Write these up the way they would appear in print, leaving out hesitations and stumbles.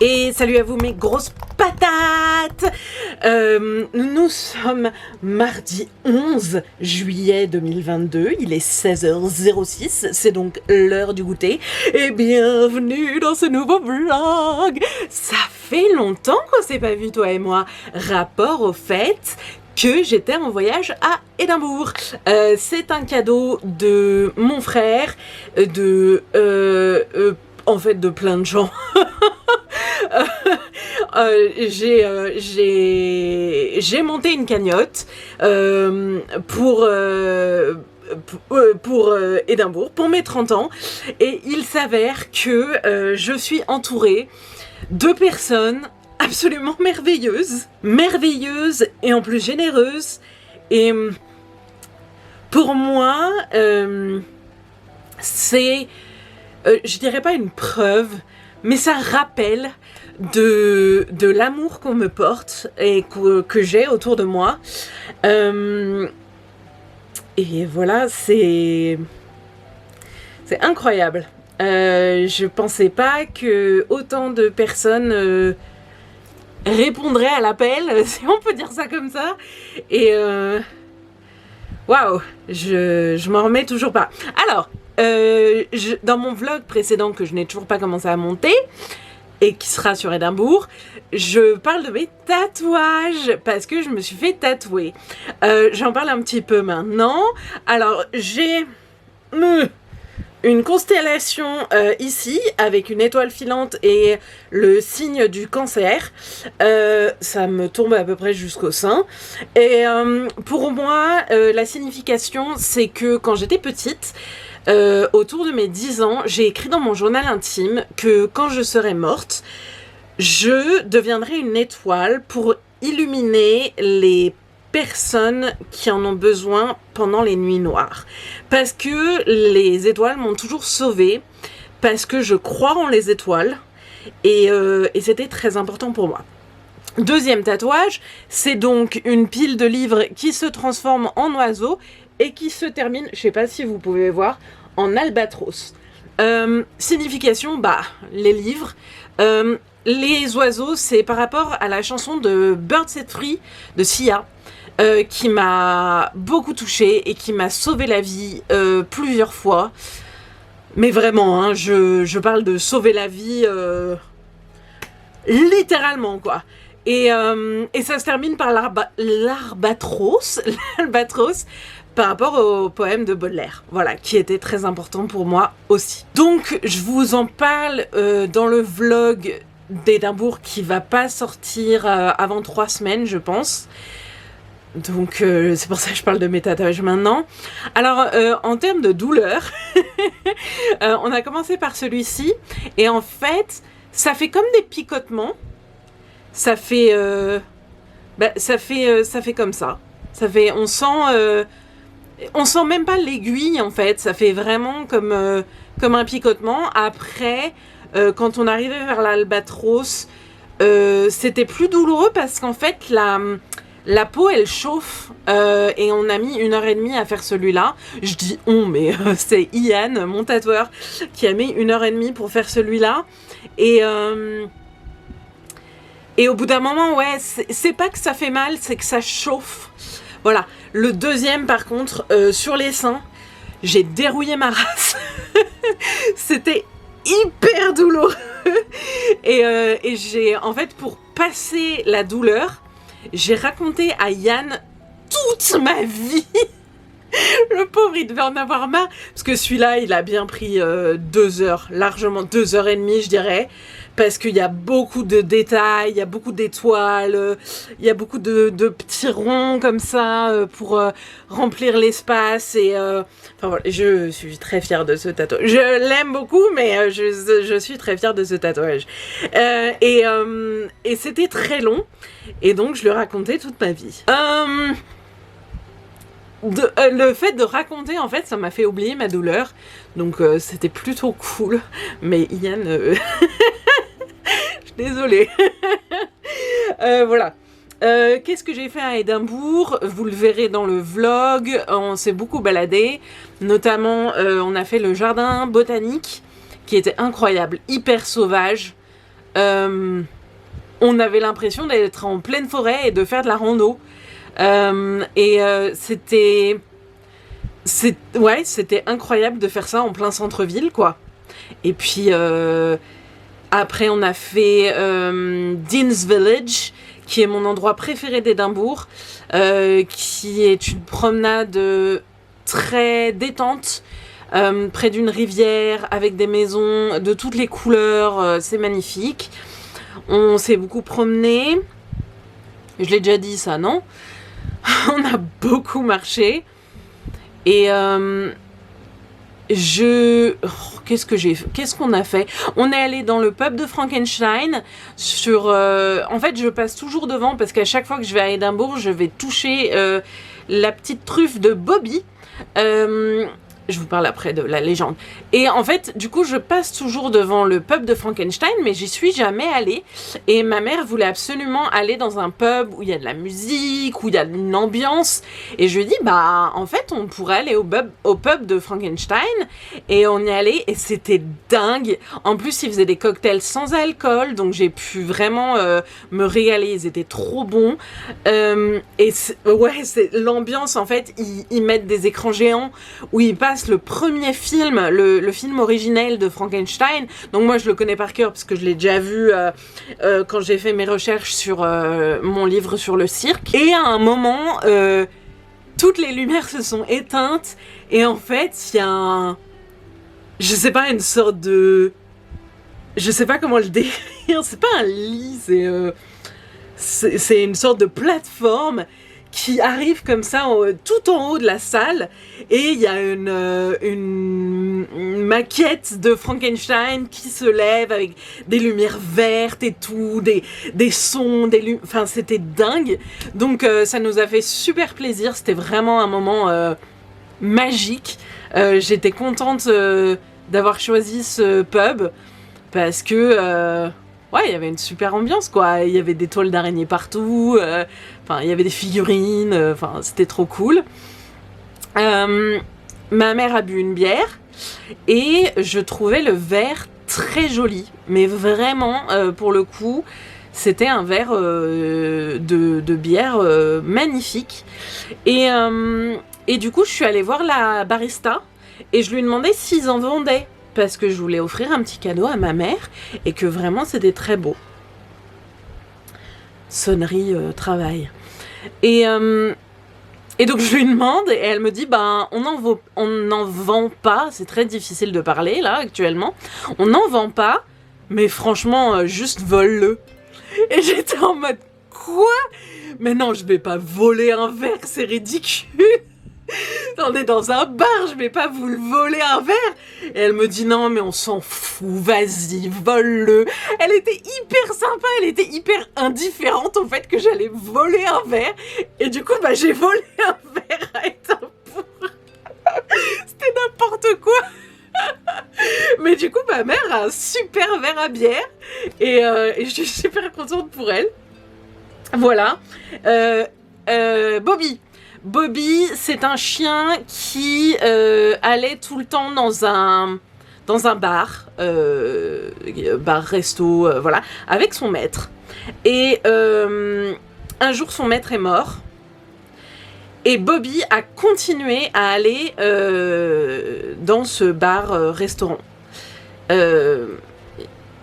Et salut à vous mes grosses patates. Nous sommes mardi 11 juillet 2022, il est 16h06, c'est donc l'heure du goûter. Et bienvenue dans ce nouveau vlog. Ça fait longtemps qu'on s'est pas vu toi et moi. Rapport au fait que j'étais en voyage à Édimbourg. C'est un cadeau de mon frère, en fait de plein de gens. J'ai monté une cagnotte pour Édimbourg, pour mes 30 ans, et il s'avère que je suis entourée de personnes absolument merveilleuses et en plus généreuses. Et pour moi, c'est, je dirais pas une preuve, mais ça rappelle de l'amour qu'on me porte et que j'ai autour de moi. Et voilà, c'est incroyable. Je pensais pas que autant de personnes répondraient à l'appel, si on peut dire ça comme ça. Et waouh, je m'en remets toujours pas. Alors, dans mon vlog précédent que je n'ai toujours pas commencé à monter et qui sera sur Édimbourg, je parle de mes tatouages parce que je me suis fait tatouer. J'en parle un petit peu maintenant. Alors j'ai une constellation ici avec une étoile filante et le signe du cancer. Ça me tombe à peu près jusqu'au sein. Et pour moi, la signification, c'est que quand j'étais petite, autour de mes 10 ans, j'ai écrit dans mon journal intime que quand je serai morte, je deviendrai une étoile pour illuminer les personnes qui en ont besoin pendant les nuits noires. Parce que les étoiles m'ont toujours sauvée, parce que je crois en les étoiles, et c'était très important pour moi. Deuxième tatouage, c'est donc une pile de livres qui se transforme en oiseau et qui se termine, je sais pas si vous pouvez voir, en albatros. Signification, les livres. Les oiseaux, c'est par rapport à la chanson de Birds Set Free de Sia, qui m'a beaucoup touchée et qui m'a sauvé la vie plusieurs fois. Mais vraiment, hein, je parle de sauver la vie littéralement, quoi. Et ça se termine par l'albatros, par rapport au poème de Baudelaire, voilà, qui était très important pour moi aussi. Donc, je vous en parle dans le vlog d'Édimbourg qui va pas sortir avant 3 semaines, je pense. Donc, c'est pour ça que je parle de mes tatouages maintenant. Alors, en termes de douleur, on a commencé par celui-ci, et en fait, ça fait comme des picotements. Ça fait comme ça. Ça fait, on sent même pas l'aiguille en fait. Ça fait vraiment comme un picotement. Après, quand on arrivait vers l'albatros, c'était plus douloureux parce qu'en fait la peau elle chauffe et on a mis 1h30 à faire celui-là. Je dis on, mais c'est Ian, mon tatoueur, qui a mis 1h30 pour faire celui-là. Et au bout d'un moment, ouais, c'est pas que ça fait mal, c'est que ça chauffe. Voilà. Le deuxième, par contre, sur les seins, j'ai dérouillé ma race. C'était hyper douloureux. Et j'ai, en fait, pour passer la douleur, j'ai raconté à Yann toute ma vie. Le pauvre, il devait en avoir marre. Parce que celui-là, il a bien pris 2 heures, largement 2h30, je dirais. Parce qu'il y a beaucoup de détails, il y a beaucoup d'étoiles, il y a beaucoup de petits ronds comme ça pour remplir l'espace. Et enfin voilà, je suis très fière de ce tatouage. Je l'aime beaucoup, mais je suis très fière de ce tatouage. Et c'était très long. Et donc, je lui racontais toute ma vie. Le fait de raconter, en fait, ça m'a fait oublier ma douleur. Donc, c'était plutôt cool. Mais Ian... Je suis désolée. Voilà. Qu'est-ce que j'ai fait à Édimbourg? Vous le verrez dans le vlog. On s'est beaucoup baladé. Notamment, on a fait le jardin botanique qui était incroyable, hyper sauvage. on avait l'impression d'être en pleine forêt et de faire de la rando. C'était incroyable de faire ça en plein centre-ville, quoi. Et puis après on a fait Dean's Village, qui est mon endroit préféré d'Édimbourg, qui est une promenade très détente, près d'une rivière, avec des maisons de toutes les couleurs, c'est magnifique. On s'est beaucoup promené, je l'ai déjà dit ça, non? On a beaucoup marché, et qu'est-ce qu'on a fait? On est allé dans le pub de Frankenstein. En fait, je passe toujours devant parce qu'à chaque fois que je vais à Édimbourg, je vais toucher la petite truffe de Bobby. Je vous parle après de la légende. Et en fait, du coup, je passe toujours devant le pub de Frankenstein, mais j'y suis jamais allée. Et ma mère voulait absolument aller dans un pub où il y a de la musique, où il y a une ambiance. Et je lui ai dit, bah, en fait, on pourrait aller au pub de Frankenstein. Et on y allait, et c'était dingue. En plus, ils faisaient des cocktails sans alcool, donc j'ai pu vraiment me régaler. Ils étaient trop bons. C'est l'ambiance, en fait, ils mettent des écrans géants où ils passent le premier film, le film originel de Frankenstein. Donc moi je le connais par cœur parce que je l'ai déjà vu quand j'ai fait mes recherches sur mon livre sur le cirque. Et à un moment, toutes les lumières se sont éteintes et en fait il y a je sais pas, une sorte de... Je sais pas comment le décrire, c'est pas un lit, c'est une sorte de plateforme qui arrive comme ça tout en haut de la salle, et il y a une maquette de Frankenstein qui se lève avec des lumières vertes et tout, des sons, enfin c'était dingue. Donc ça nous a fait super plaisir, c'était vraiment un moment magique. J'étais contente d'avoir choisi ce pub parce que ouais, il y avait une super ambiance, quoi. Il y avait des toiles d'araignées partout, il y avait des figurines, c'était trop cool. Ma mère a bu une bière et je trouvais le verre très joli, mais vraiment, pour le coup, c'était un verre de bière magnifique. Et du coup, je suis allée voir la barista et je lui ai demandé s'ils en vendaient, parce que je voulais offrir un petit cadeau à ma mère et que vraiment c'était très beau. Sonnerie, travail. Et donc je lui demande et elle me dit, ben on n'en vend pas, c'est très difficile de parler là actuellement, on n'en vend pas, mais franchement juste vole-le. Et j'étais en mode, quoi? Mais non, je vais pas voler un verre, c'est ridicule. On est dans un bar, je vais pas vous le voler un verre. Et elle me dit non mais on s'en fout, vas-y, vole-le. Elle était hyper sympa, elle était hyper indifférente au fait que j'allais voler un verre. Et du coup j'ai volé un verre à Édimbourg. C'était n'importe quoi. Mais du coup ma mère a un super verre à bière et je suis super contente pour elle. Voilà. Bobby, c'est un chien qui allait tout le temps dans un bar, bar-resto, voilà, avec son maître. Et un jour, son maître est mort. Et Bobby a continué à aller dans ce bar-restaurant.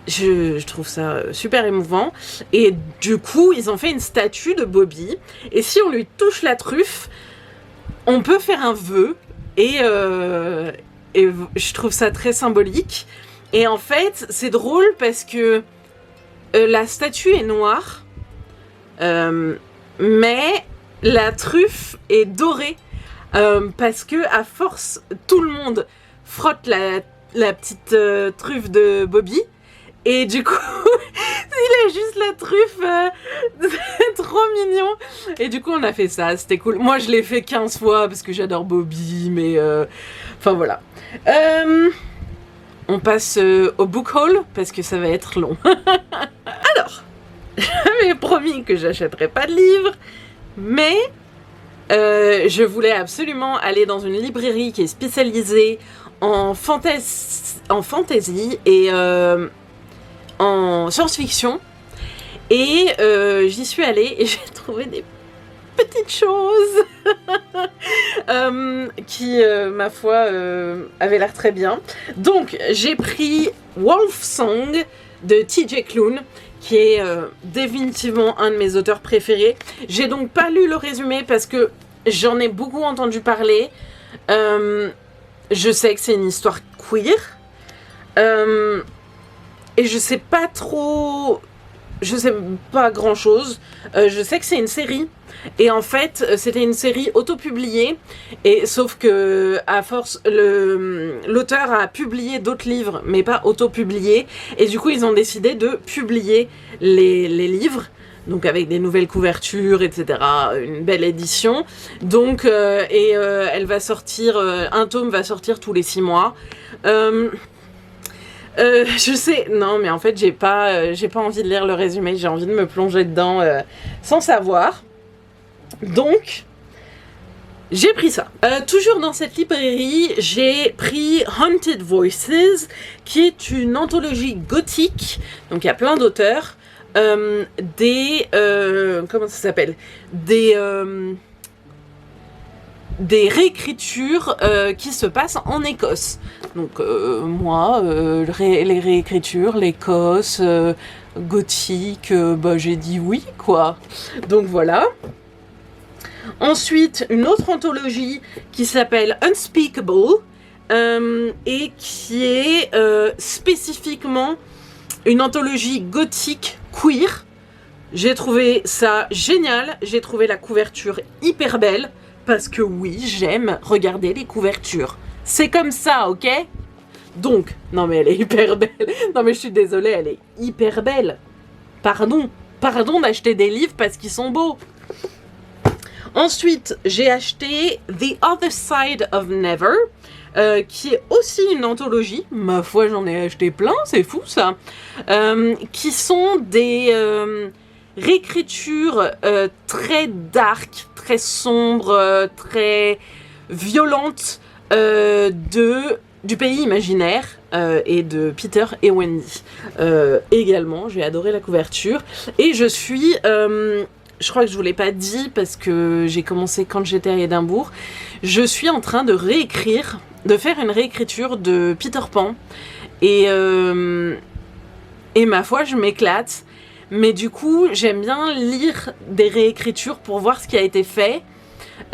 Je trouve ça super émouvant. Et du coup, ils ont fait une statue de Bobby. Et si on lui touche la truffe, on peut faire un vœu. Et je trouve ça très symbolique. Et en fait, c'est drôle parce que la statue est noire. Mais la truffe est dorée. Parce que à force, tout le monde frotte la petite truffe de Bobby. Et du coup, il a juste la truffe, c'est trop mignon. Et du coup, on a fait ça, c'était cool. Moi, je l'ai fait 15 fois parce que j'adore Bobby, mais... Enfin, voilà. On passe au book haul parce que ça va être long. Alors, j'avais promis que j'achèterais pas de livres, mais je voulais absolument aller dans une librairie qui est spécialisée en fantasy et... en science-fiction. Et j'y suis allée et j'ai trouvé des petites choses qui, ma foi, avaient l'air très bien. Donc, j'ai pris Wolf Song de TJ Klune, qui est définitivement un de mes auteurs préférés. J'ai donc pas lu le résumé parce que j'en ai beaucoup entendu parler. Je sais que c'est une histoire queer. Et je sais pas trop... Je sais pas grand chose. Je sais que c'est une série. Et en fait, c'était une série autopubliée. Et sauf que, à force, l'auteur a publié d'autres livres, mais pas autopubliés. Et du coup, ils ont décidé de publier les livres. Donc avec des nouvelles couvertures, etc. Une belle édition. Donc, elle va sortir... un tome va sortir tous les 6 mois. Je sais, non mais en fait j'ai pas envie de lire le résumé, j'ai envie de me plonger dedans sans savoir. Donc, j'ai pris ça. Toujours dans cette librairie, j'ai pris Haunted Voices, qui est une anthologie gothique, donc il y a plein d'auteurs, comment ça s'appelle, des réécritures qui se passent en Écosse. Donc moi, les réécritures, l'Écosse, gothique, bah j'ai dit oui quoi. Donc voilà. Ensuite, une autre anthologie qui s'appelle Unspeakable et qui est spécifiquement une anthologie gothique queer. J'ai trouvé ça génial, j'ai trouvé la couverture hyper belle. Parce que oui, j'aime regarder les couvertures. C'est comme ça, ok? Donc, non mais elle est hyper belle. Non mais je suis désolée, elle est hyper belle. Pardon d'acheter des livres parce qu'ils sont beaux. Ensuite, j'ai acheté The Other Side of Never, qui est aussi une anthologie. Ma foi, j'en ai acheté plein, c'est fou ça. Qui sont des... réécriture très dark, très sombre, très violente du pays imaginaire et de Peter et Wendy. Également, j'ai adoré la couverture. Et je suis... je crois que je vous l'ai pas dit parce que j'ai commencé quand j'étais à Édimbourg. Je suis en train de faire une réécriture de Peter Pan. Et ma foi, je m'éclate. Mais du coup, j'aime bien lire des réécritures pour voir ce qui a été fait.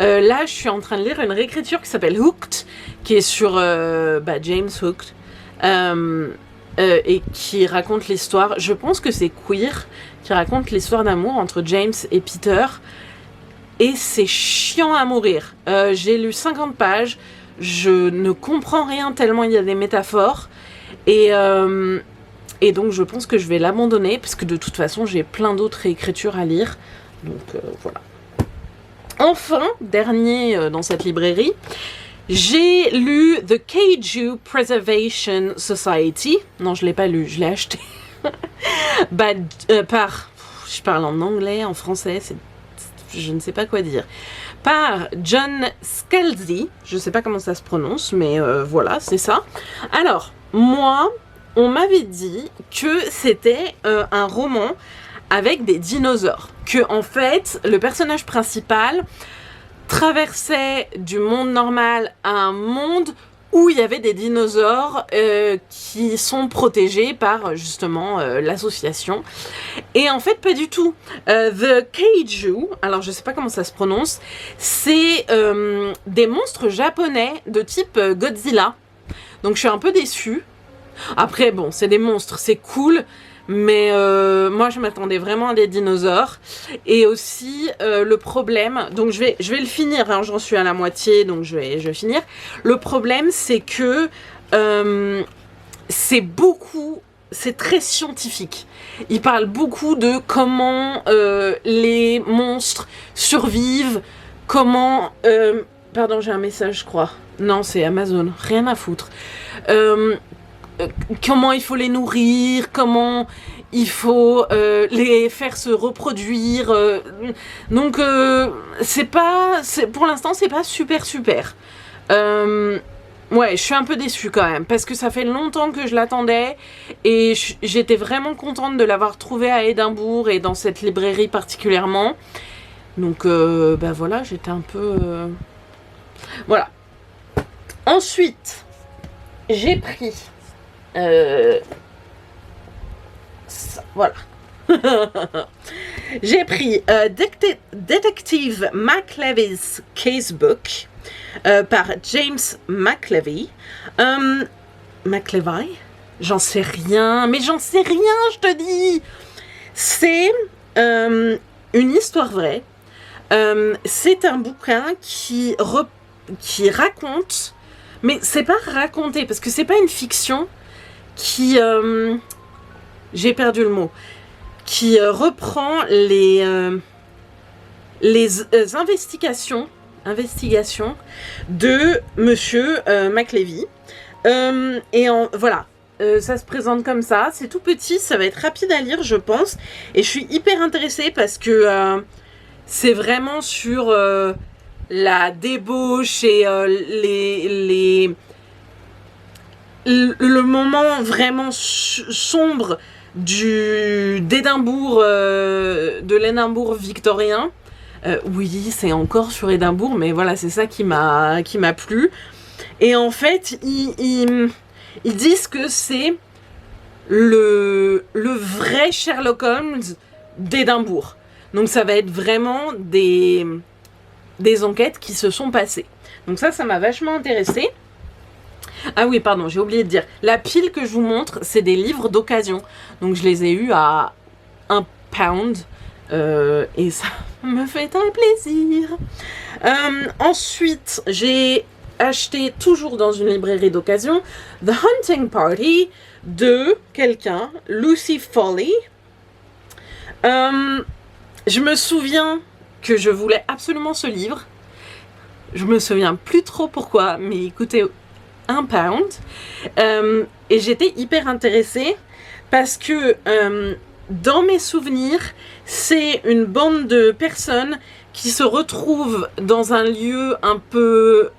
Là, je suis en train de lire une réécriture qui s'appelle Hooked, qui est sur James Hooked, et qui raconte l'histoire, je pense que c'est queer, qui raconte l'histoire d'amour entre James et Peter. Et c'est chiant à mourir. J'ai lu 50 pages, je ne comprends rien tellement il y a des métaphores. Et donc je pense que je vais l'abandonner parce que de toute façon j'ai plein d'autres réécritures à lire. Donc voilà. Enfin, dernier dans cette librairie, j'ai lu The Kaiju Preservation Society. Non, je ne l'ai pas lu, je l'ai acheté. Je parle en anglais, en français, je ne sais pas quoi dire. Par John Scalzi. Je ne sais pas comment ça se prononce, mais voilà, c'est ça. Alors, moi... on m'avait dit que c'était un roman avec des dinosaures. Que, en fait, le personnage principal traversait du monde normal à un monde où il y avait des dinosaures qui sont protégés par, justement, l'association. Et en fait, pas du tout. The Kaiju, alors je sais pas comment ça se prononce, c'est des monstres japonais de type Godzilla. Donc je suis un peu déçue. Après, bon, c'est des monstres, c'est cool, mais moi, je m'attendais vraiment à des dinosaures. Et aussi, le problème... Donc, je vais le finir, hein, j'en suis à la moitié, donc je vais finir. Le problème, c'est que c'est très scientifique. Il parle beaucoup de comment les monstres survivent, comment... pardon, j'ai un message, je crois. Non, c'est Amazon, rien à foutre. Comment il faut les nourrir, comment il faut les faire se reproduire. Donc, pour l'instant, c'est pas super. Ouais, je suis un peu déçue quand même, parce que ça fait longtemps que je l'attendais, et j'étais vraiment contente de l'avoir trouvé à Édimbourg, et dans cette librairie particulièrement. Donc, bah voilà, j'étais un peu... Voilà. Ensuite, j'ai pris... ça, voilà. J'ai pris Detective McLevy's Casebook par James McLevy. McLevy? J'en sais rien, mais j'en sais rien, je te dis. C'est une histoire vraie. C'est un bouquin qui raconte, mais c'est pas raconté parce que c'est pas une fiction qui j'ai perdu le mot, qui reprend les investigations de Monsieur McLevy. Voilà, ça se présente comme ça, c'est tout petit, ça va être rapide à lire je pense, et je suis hyper intéressée parce que c'est vraiment sur la débauche et le moment vraiment sombre d'Édimbourg, de l'Édimbourg victorien. Oui, c'est encore sur Édimbourg, mais voilà, c'est ça qui m'a plu. Et en fait, ils disent que c'est le vrai Sherlock Holmes d'Édimbourg. Donc ça va être vraiment des enquêtes qui se sont passées. Donc ça m'a vachement intéressée. Ah oui, pardon, j'ai oublié de dire. La pile que je vous montre, c'est des livres d'occasion. Donc je les ai eus à £1. Et ça me fait un plaisir. Ensuite, j'ai acheté, toujours dans une librairie d'occasion, The Hunting Party de quelqu'un, Lucy Foley. Je me souviens que je voulais absolument ce livre. Je me souviens plus trop pourquoi, mais il coûtait £1. Et j'étais hyper intéressée parce que dans mes souvenirs, c'est une bande de personnes qui se retrouvent dans un lieu un peu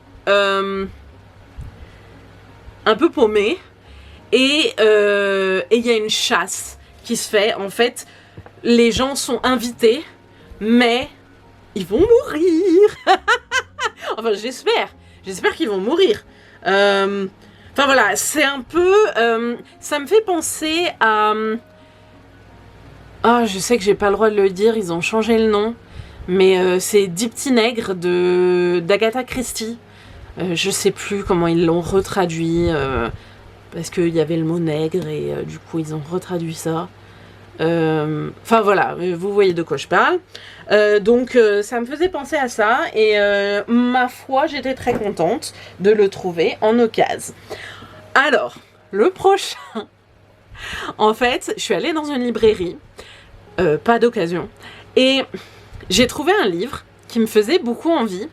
paumé, et il y a une chasse qui se fait. En fait, les gens sont invités, mais ils vont mourir. Enfin, j'espère qu'ils vont mourir. Enfin voilà, c'est un peu... ça me fait penser à... Ah, je sais que j'ai pas le droit de le dire, ils ont changé le nom. Mais c'est Dix petits nègres d'Agatha Christie. Je sais plus comment ils l'ont retraduit. Parce qu'il y avait le mot nègre et du coup ils ont retraduit ça. Enfin voilà, vous voyez de quoi je parle. Donc ça me faisait penser à ça, et ma foi, j'étais très contente de le trouver en occasion. Alors, le prochain, en fait, je suis allée dans une librairie, pas d'occasion, et j'ai trouvé un livre qui me faisait beaucoup envie,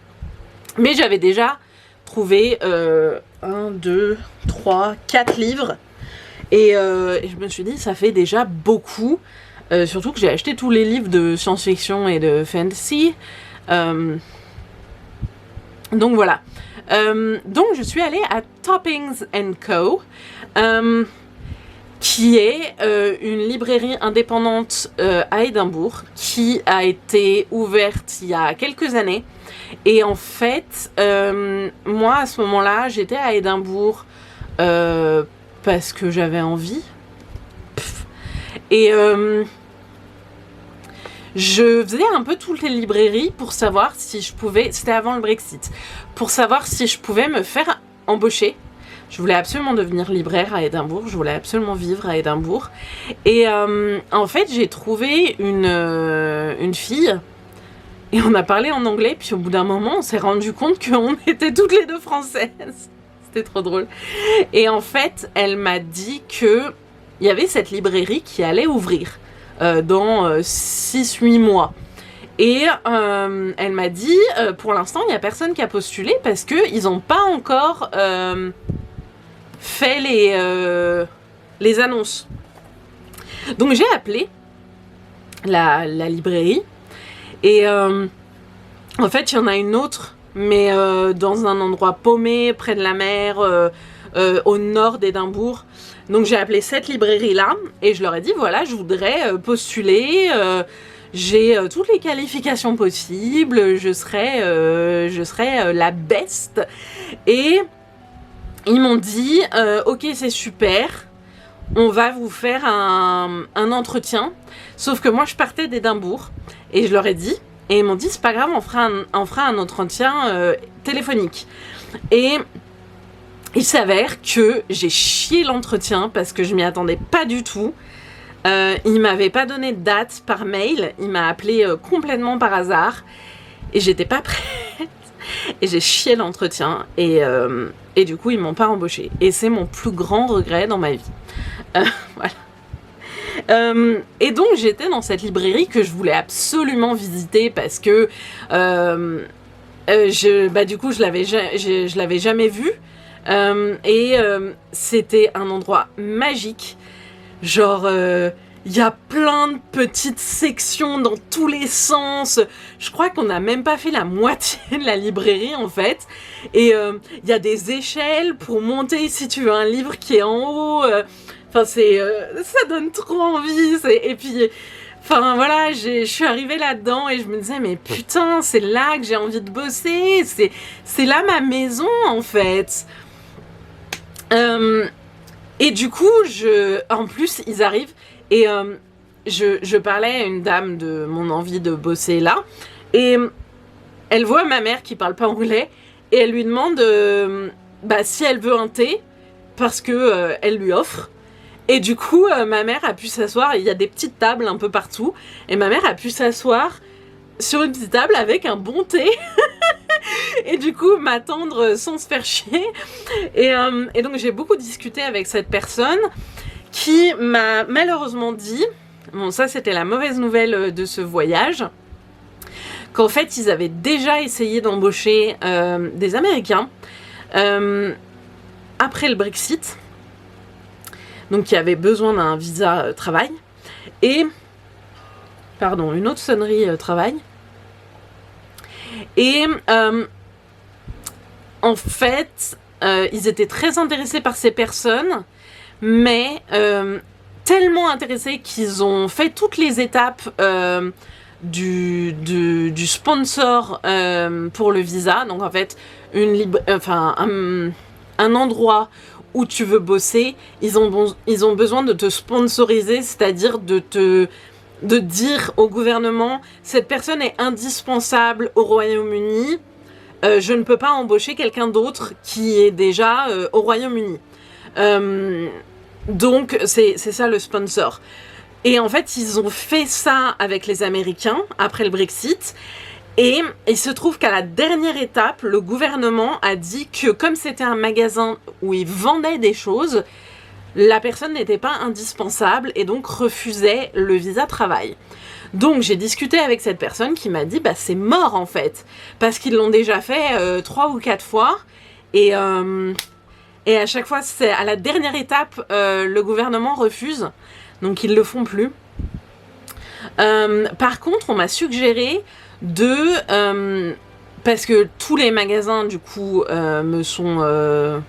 mais j'avais déjà trouvé 1, 2, 3, 4 livres. Et je me suis dit, ça fait déjà beaucoup. Surtout que j'ai acheté tous les livres de science-fiction et de fantasy. Donc voilà. Donc je suis allée à Toppings & Co. Qui est une librairie indépendante à Édimbourg, qui a été ouverte il y a quelques années. Et en fait, moi à ce moment-là, j'étais à Édimbourg parce que j'avais envie. Et je faisais un peu toutes les librairies pour savoir si je pouvais, c'était avant le Brexit, pour savoir si je pouvais me faire embaucher. Je voulais absolument devenir libraire à Édimbourg, je voulais absolument vivre à Édimbourg. Et en fait, j'ai trouvé une fille, et on a parlé en anglais, puis au bout d'un moment, on s'est rendu compte qu'on était toutes les deux françaises. C'était trop drôle. Et en fait, elle m'a dit que il y avait cette librairie qui allait ouvrir dans 6-8 mois. Et elle m'a dit, pour l'instant, il n'y a personne qui a postulé parce qu'ils n'ont pas encore fait les annonces. Donc j'ai appelé la librairie, et en fait, il y en a une autre mais dans un endroit paumé, près de la mer, au nord d'Édimbourg. Donc j'ai appelé cette librairie-là et je leur ai dit, voilà, je voudrais postuler, j'ai toutes les qualifications possibles, je serai la best. Et ils m'ont dit, ok, c'est super, on va vous faire un entretien. Sauf que moi, je partais d'Édimbourg et je leur ai dit, et ils m'ont dit, c'est pas grave, on fera un entretien téléphonique. Et il s'avère que j'ai chié l'entretien parce que je m'y attendais pas du tout. Il m'avait pas donné de date par mail, il m'a appelé complètement par hasard et j'étais pas prête. Et j'ai chié l'entretien et du coup ils m'ont pas embauché. Et c'est mon plus grand regret dans ma vie. Voilà. Et donc j'étais dans cette librairie que je voulais absolument visiter parce que du coup je l'avais jamais vue. C'était un endroit magique. Genre, il y a plein de petites sections dans tous les sens. Je crois qu'on n'a même pas fait la moitié de la librairie en fait. Et il y a des échelles pour monter si tu veux un livre qui est en haut. Enfin, ça donne trop envie. Et puis, enfin voilà, je suis arrivée là-dedans et je me disais, mais putain, c'est là que j'ai envie de bosser. C'est là ma maison en fait. Et du coup, en plus, ils arrivent et je parlais à une dame de mon envie de bosser là et elle voit ma mère qui parle pas anglais et elle lui demande si elle veut un thé parce que elle lui offre. Et du coup, ma mère a pu s'asseoir, il y a des petites tables un peu partout et ma mère a pu s'asseoir sur une petite table avec un bon thé. Et du coup m'attendre sans se faire chier et donc j'ai beaucoup discuté avec cette personne qui m'a malheureusement dit, bon ça c'était la mauvaise nouvelle de ce voyage, qu'en fait ils avaient déjà essayé d'embaucher des Américains après le Brexit, donc qui avaient besoin d'un visa travail et pardon, une autre sonnerie travail. Et en fait, ils étaient très intéressés par ces personnes, mais tellement intéressés qu'ils ont fait toutes les étapes du sponsor pour le visa. Donc en fait, un endroit où tu veux bosser, ils ont besoin de te sponsoriser, c'est-à-dire de dire au gouvernement, cette personne est indispensable au Royaume-Uni, je ne peux pas embaucher quelqu'un d'autre qui est déjà au Royaume-Uni. Donc c'est ça le sponsor. Et en fait, ils ont fait ça avec les Américains après le Brexit. Et il se trouve qu'à la dernière étape, le gouvernement a dit que comme c'était un magasin où ils vendaient des choses, la personne n'était pas indispensable et donc refusait le visa travail. Donc j'ai discuté avec cette personne qui m'a dit c'est mort en fait, parce qu'ils l'ont déjà fait 3 ou 4 fois et à chaque fois c'est à la dernière étape le gouvernement refuse, donc ils le font plus. Par contre on m'a suggéré parce que tous les magasins du coup me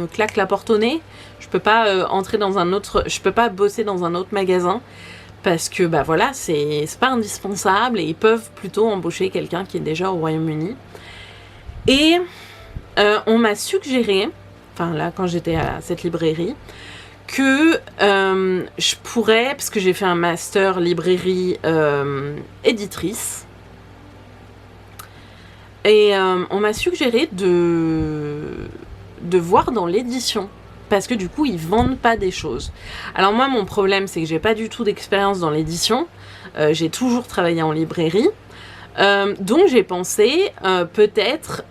claquent la porte au nez. Je peux pas je peux pas bosser dans un autre magasin parce que voilà, c'est pas indispensable et ils peuvent plutôt embaucher quelqu'un qui est déjà au Royaume-Uni. Et on m'a suggéré, enfin là quand j'étais à cette librairie, que je pourrais, parce que j'ai fait un master librairie éditrice, et on m'a suggéré de voir dans l'édition. Parce que du coup, ils vendent pas des choses. Alors moi, mon problème, c'est que j'ai pas du tout d'expérience dans l'édition. J'ai toujours travaillé en librairie. Donc j'ai pensé, peut-être,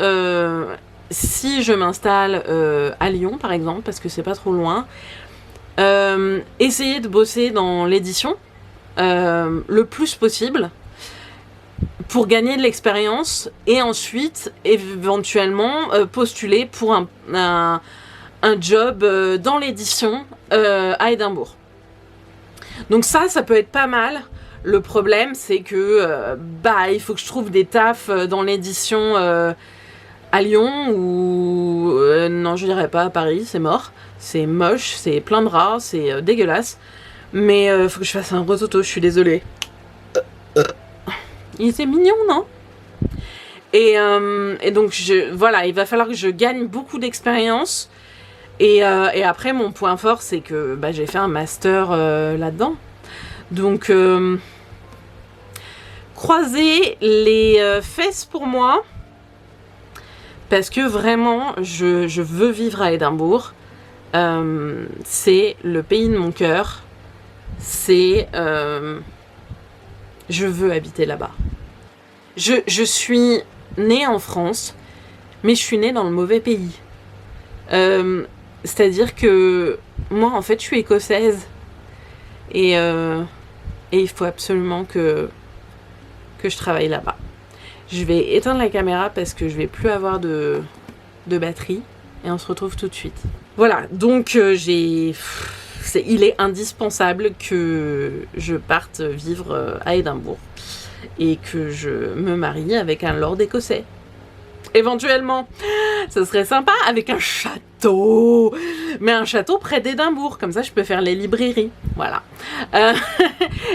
si je m'installe à Lyon, par exemple, parce que c'est pas trop loin, essayer de bosser dans l'édition le plus possible pour gagner de l'expérience et ensuite, éventuellement, postuler pour un job dans l'édition à Édimbourg. Donc ça peut être pas mal. Le problème, c'est que il faut que je trouve des tafs dans l'édition à Lyon ou non, je dirais pas à Paris, c'est mort. C'est moche, c'est plein de rats, c'est dégueulasse. Mais faut que je fasse un gros auto, je suis désolée. Il était mignon, non? Et donc, voilà, il va falloir que je gagne beaucoup d'expérience. Et après, mon point fort, c'est que j'ai fait un master là-dedans. Donc, croisez les fesses pour moi. Parce que vraiment, je veux vivre à Édimbourg. C'est le pays de mon cœur. Je veux habiter là-bas. Je suis née en France, mais je suis née dans le mauvais pays. C'est-à-dire que moi, en fait, je suis écossaise. Et il faut absolument que je travaille là-bas. Je vais éteindre la caméra parce que je vais plus avoir de batterie. Et on se retrouve tout de suite. Voilà, donc il est indispensable que je parte vivre à Édimbourg. Et que je me marie avec un lord écossais. Éventuellement, ce serait sympa avec un château, mais un château près d'Édimbourg, comme ça je peux faire les librairies, voilà.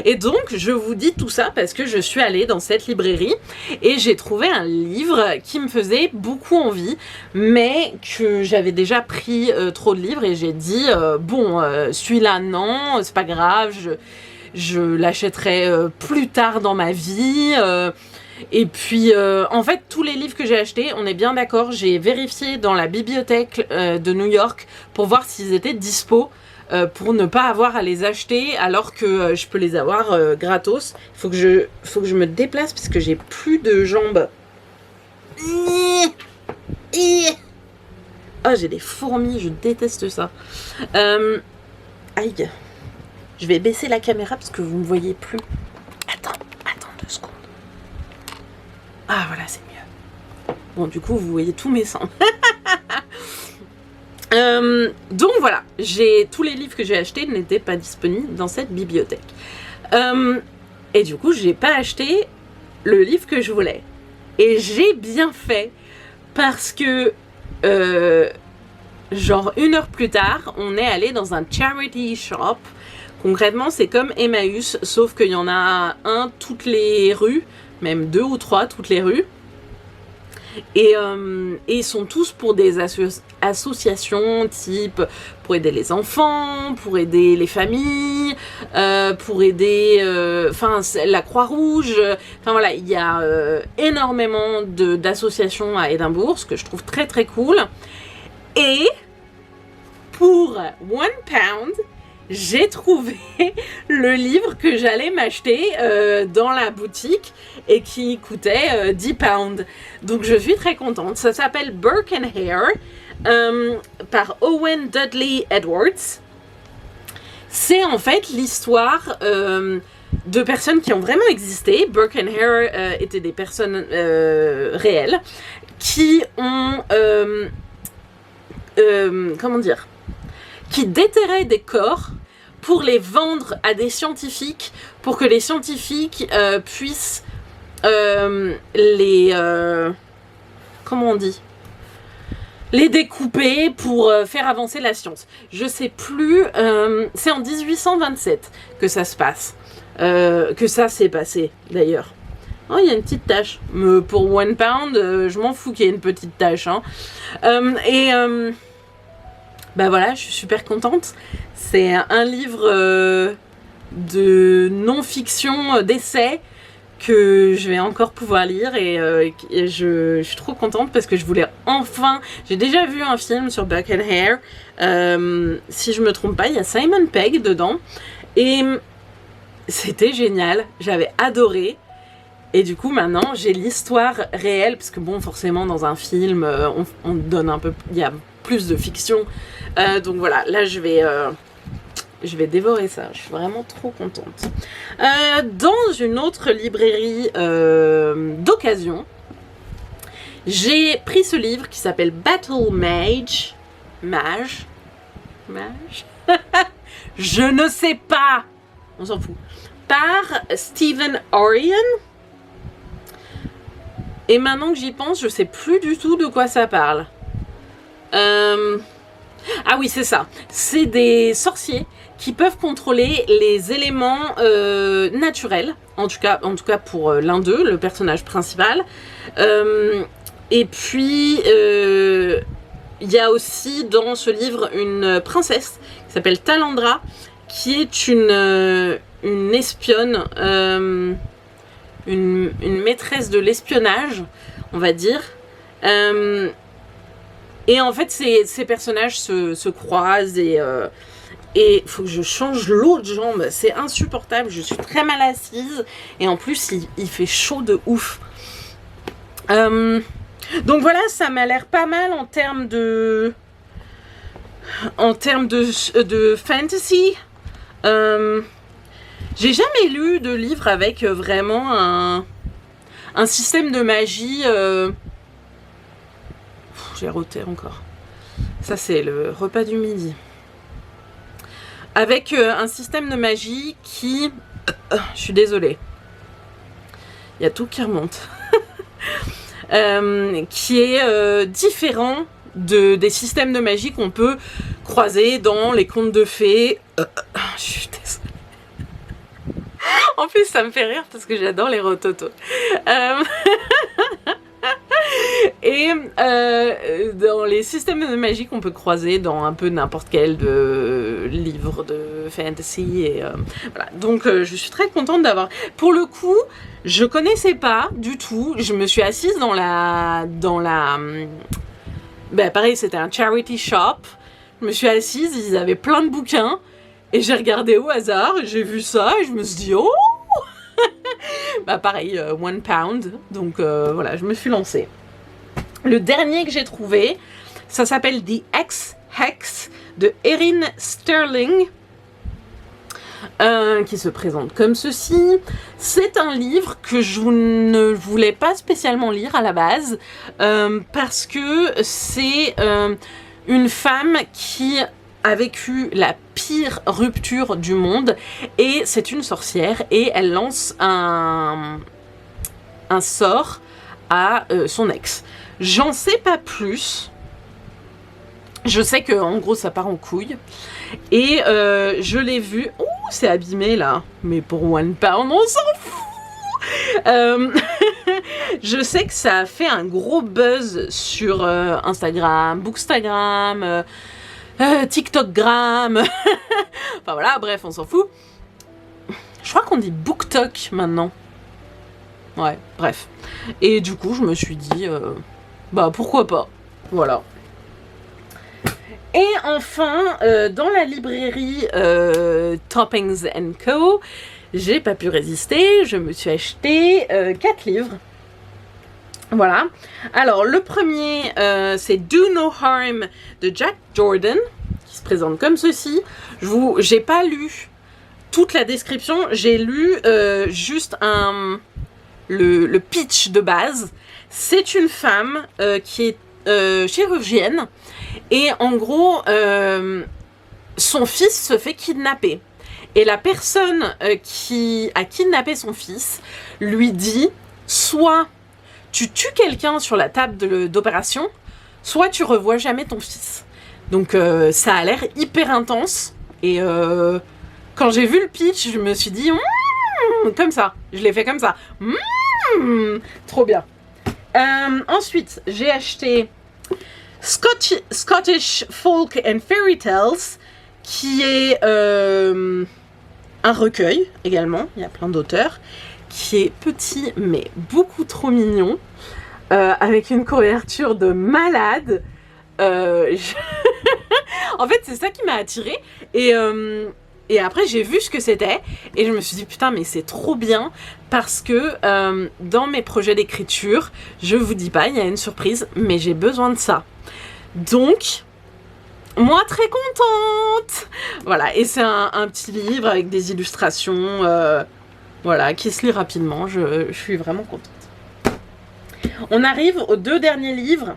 Et donc je vous dis tout ça parce que je suis allée dans cette librairie et j'ai trouvé un livre qui me faisait beaucoup envie, mais que j'avais déjà pris trop de livres et j'ai dit celui-là non, c'est pas grave, je l'achèterai plus tard dans ma vie. Et puis, en fait, tous les livres que j'ai achetés, on est bien d'accord, j'ai vérifié dans la bibliothèque de New York pour voir s'ils étaient dispo, pour ne pas avoir à les acheter alors que je peux les avoir gratos. Il faut que je me déplace parce que j'ai plus de jambes. Ah, j'ai des fourmis, je déteste ça. Aïe. Je vais baisser la caméra parce que vous ne me voyez plus. Attends 2 secondes. Ah, voilà, c'est mieux. Bon, du coup, vous voyez tous mes seins. Donc, voilà. Tous les livres que j'ai achetés n'étaient pas disponibles dans cette bibliothèque. Et du coup, j'ai pas acheté le livre que je voulais. Et j'ai bien fait parce que, genre, 1 heure plus tard, on est allé dans un charity shop. Concrètement, c'est comme Emmaüs, sauf qu'il y en a un toutes les rues, même 2 ou 3 toutes les rues. Et ils sont tous pour des associations type pour aider les enfants, pour aider les familles, pour aider la Croix-Rouge. Enfin voilà, il y a énormément d'associations à Édimbourg, ce que je trouve très très cool. Et pour £1, j'ai trouvé le livre que j'allais m'acheter dans la boutique et qui coûtait £10. Donc je suis très contente. Ça s'appelle Burke and Hare par Owen Dudley Edwards. C'est en fait l'histoire de personnes qui ont vraiment existé. Burke and Hare étaient des personnes réelles qui ont qui déterraient des corps pour les vendre à des scientifiques, pour que les scientifiques puissent les découper pour faire avancer la science. Je sais plus, c'est en 1827 que ça se passe, que ça s'est passé d'ailleurs. Oh, il y a une petite tache. Mais pour £1, je m'en fous qu'il y ait une petite tache. Hein. Voilà, je suis super contente. C'est un livre de non-fiction, d'essai que je vais encore pouvoir lire et je suis trop contente parce que je voulais enfin... J'ai déjà vu un film sur Burke and Hare. Si je me trompe pas, il y a Simon Pegg dedans. Et c'était génial. J'avais adoré. Et du coup, maintenant, j'ai l'histoire réelle, parce que bon, forcément, dans un film, on donne un peu... Il y a plus de fiction. Donc voilà, là, je vais dévorer ça. Je suis vraiment trop contente. Dans une autre librairie d'occasion, j'ai pris ce livre qui s'appelle Battle Mage. Mage Je ne sais pas. On s'en fout. par Stephen Orion. Et maintenant que j'y pense, je sais plus du tout de quoi ça parle. Ah oui, c'est ça. C'est des sorciers qui peuvent contrôler les éléments naturels. En tout cas pour l'un d'eux, le personnage principal. Et puis, il y a aussi dans ce livre une princesse qui s'appelle Talandra, qui est une espionne, une maîtresse de l'espionnage, on va dire. Et en fait, ces personnages se croisent et il faut que je change l'autre jambe. C'est insupportable, je suis très mal assise. Et en plus, il fait chaud de ouf. Donc voilà, ça m'a l'air pas mal en termes de fantasy. J'ai jamais lu de livre avec vraiment un système de magie. J'ai roté encore. Ça, c'est le repas du midi. Avec un système de magie qui... je suis désolée. Il y a tout qui remonte. Qui est différent des systèmes de magie qu'on peut croiser dans les contes de fées. Je suis désolée. En plus, ça me fait rire parce que j'adore les rototos. Et dans les systèmes de magie qu'on peut croiser dans un peu n'importe quel livre de fantasy. Et, voilà. Donc je suis très contente d'avoir... Pour le coup, je connaissais pas du tout. Je me suis assise dans la... Ben, pareil, c'était un charity shop. Je me suis assise, ils avaient plein de bouquins. Et j'ai regardé au hasard, j'ai vu ça et je me suis dit, oh bah pareil, £1. Donc voilà, je me suis lancée. Le dernier que j'ai trouvé, ça s'appelle The Ex-Hex de Erin Sterling, qui se présente comme ceci. C'est un livre que je ne voulais pas spécialement lire à la base, parce que c'est une femme qui a vécu la pire rupture du monde et c'est une sorcière et elle lance un sort à son ex. J'en sais pas plus. Je sais que en gros ça part en couille et je l'ai vu. Ouh, c'est abîmé là, mais pour £1 on s'en fout. Je sais que ça a fait un gros buzz sur Instagram, Bookstagram, TikTokgram. Enfin voilà, bref, on s'en fout. Je crois qu'on dit BookTok maintenant. Ouais, bref. Et du coup, je me suis dit, bah pourquoi pas. Voilà. Et enfin, dans la librairie Toppings & Co, j'ai pas pu résister. Je me suis acheté 4 livres. Voilà. Alors, le premier, c'est Do No Harm de Jack Jordan, qui se présente comme ceci. J'ai pas lu toute la description, j'ai lu juste le pitch de base. C'est une femme qui est chirurgienne et en gros, son fils se fait kidnapper. Et la personne qui a kidnappé son fils lui dit soit tu tues quelqu'un sur la table d'opération, soit tu revois jamais ton fils. Donc ça a l'air hyper intense. Et quand j'ai vu le pitch, je me suis dit comme ça. Je l'ai fait comme ça. Trop bien. Ensuite, j'ai acheté Scottish Folk and Fairy Tales, qui est un recueil également. Il y a plein d'auteurs. Qui est petit mais beaucoup trop mignon, avec une couverture de malade. En fait, c'est ça qui m'a attirée. Et après, j'ai vu ce que c'était. Et je me suis dit, putain, mais c'est trop bien. Parce que dans mes projets d'écriture, je vous dis pas, il y a une surprise, mais j'ai besoin de ça. Donc, moi, très contente. Voilà, et c'est un petit livre avec des illustrations... voilà, qui se lit rapidement, je suis vraiment contente. On arrive aux 2 derniers livres.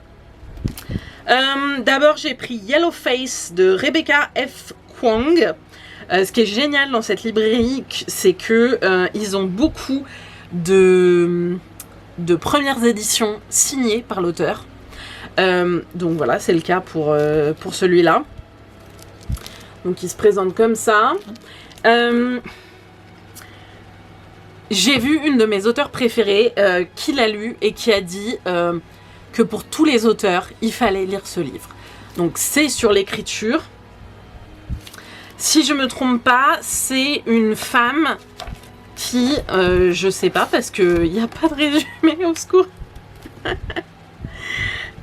D'abord, j'ai pris Yellow Face de Rebecca F. Kuang. Ce qui est génial dans cette librairie, c'est que ils ont beaucoup de premières éditions signées par l'auteur. Donc voilà, c'est le cas pour celui-là. Donc il se présente comme ça. J'ai vu une de mes auteurs préférées qui l'a lu et qui a dit que pour tous les auteurs, il fallait lire ce livre. Donc c'est sur l'écriture. Si je me trompe pas, c'est une femme qui, je sais pas parce qu'il n'y a pas de résumé, au secours.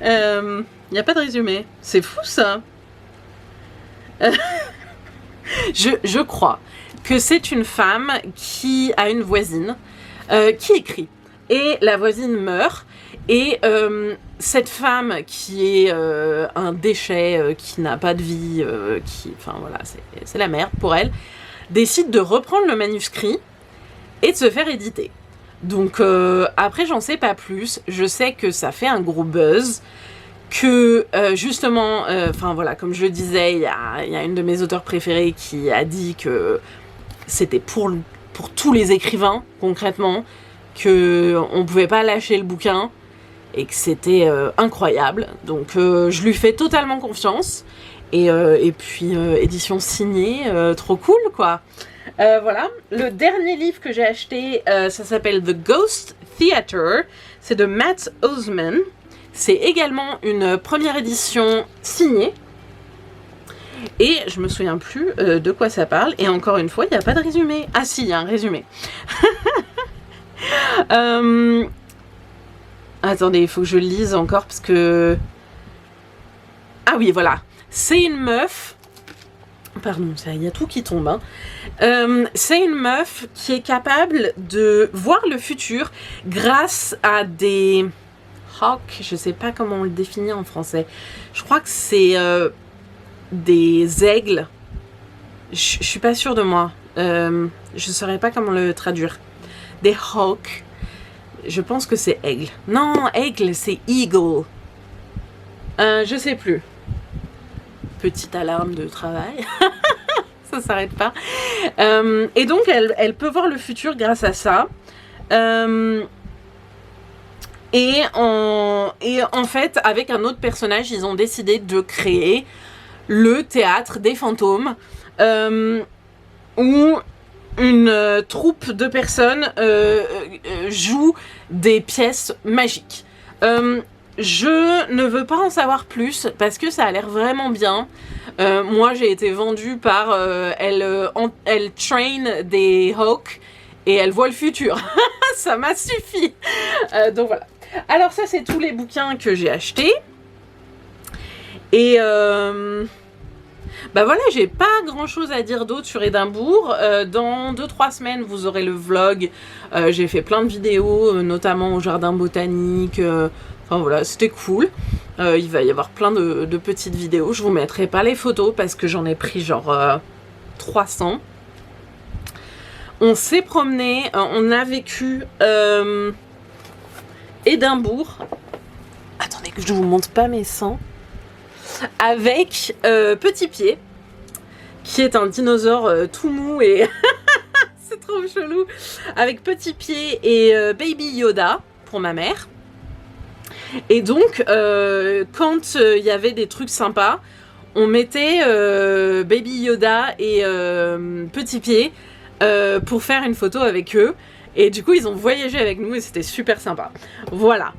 Il n'y a pas de résumé. C'est fou ça. Je crois que c'est une femme qui a une voisine qui écrit. Et la voisine meurt. Et cette femme qui est un déchet, qui n'a pas de vie, enfin voilà, c'est la merde pour elle, décide de reprendre le manuscrit et de se faire éditer. Donc après, j'en sais pas plus. Je sais que ça fait un gros buzz. Que justement, enfin voilà, comme je le disais, il y a une de mes auteurs préférées qui a dit que c'était pour tous les écrivains, concrètement, qu'on ne pouvait pas lâcher le bouquin et que c'était incroyable. Donc je lui fais totalement confiance. Et puis, édition signée, trop cool, quoi. Voilà, le dernier livre que j'ai acheté, ça s'appelle The Ghost Theater. C'est de Matt Osman. C'est également une première édition signée. Et je me souviens plus de quoi ça parle. Et encore une fois, il n'y a pas de résumé. Ah si, il y a un résumé. Attendez, il faut que je le lise encore parce que... Ah oui, voilà. C'est une meuf... Pardon, il y a tout qui tombe. Hein. C'est une meuf qui est capable de voir le futur grâce à des... Hawk, je sais pas comment on le définit en français. Je crois que c'est des aigles. Je suis pas sûre de moi. Je saurais pas comment le traduire. Des hawks. Je pense que c'est aigle. Non, aigle, c'est eagle. Je sais plus. Petite alarme de travail. Ça s'arrête pas. Et donc, elle peut voir le futur grâce à ça. Et en fait, avec un autre personnage, ils ont décidé de créer le théâtre des fantômes, où une troupe de personnes joue des pièces magiques. Je ne veux pas en savoir plus parce que ça a l'air vraiment bien. Moi, j'ai été vendue par elle train des hawks et elle voit le futur. Ça m'a suffi. Donc voilà. Alors ça, c'est tous les bouquins que j'ai achetés. Et bah voilà, j'ai pas grand chose à dire d'autre sur Édimbourg. Dans 2-3 semaines, vous aurez le vlog. J'ai fait plein de vidéos, notamment au jardin botanique. Enfin voilà, c'était cool. Il va y avoir plein de petites vidéos. Je vous mettrai pas les photos parce que j'en ai pris genre 300. On s'est promené, on a vécu Édimbourg. Attendez que je vous montre pas mes sangs. Avec Petit Pied, qui est un dinosaure tout mou et c'est trop chelou. Avec Petit Pied et Baby Yoda pour ma mère. Et donc, quand il y avait des trucs sympas, on mettait Baby Yoda et Petit Pied pour faire une photo avec eux. Et du coup, ils ont voyagé avec nous et c'était super sympa. Voilà.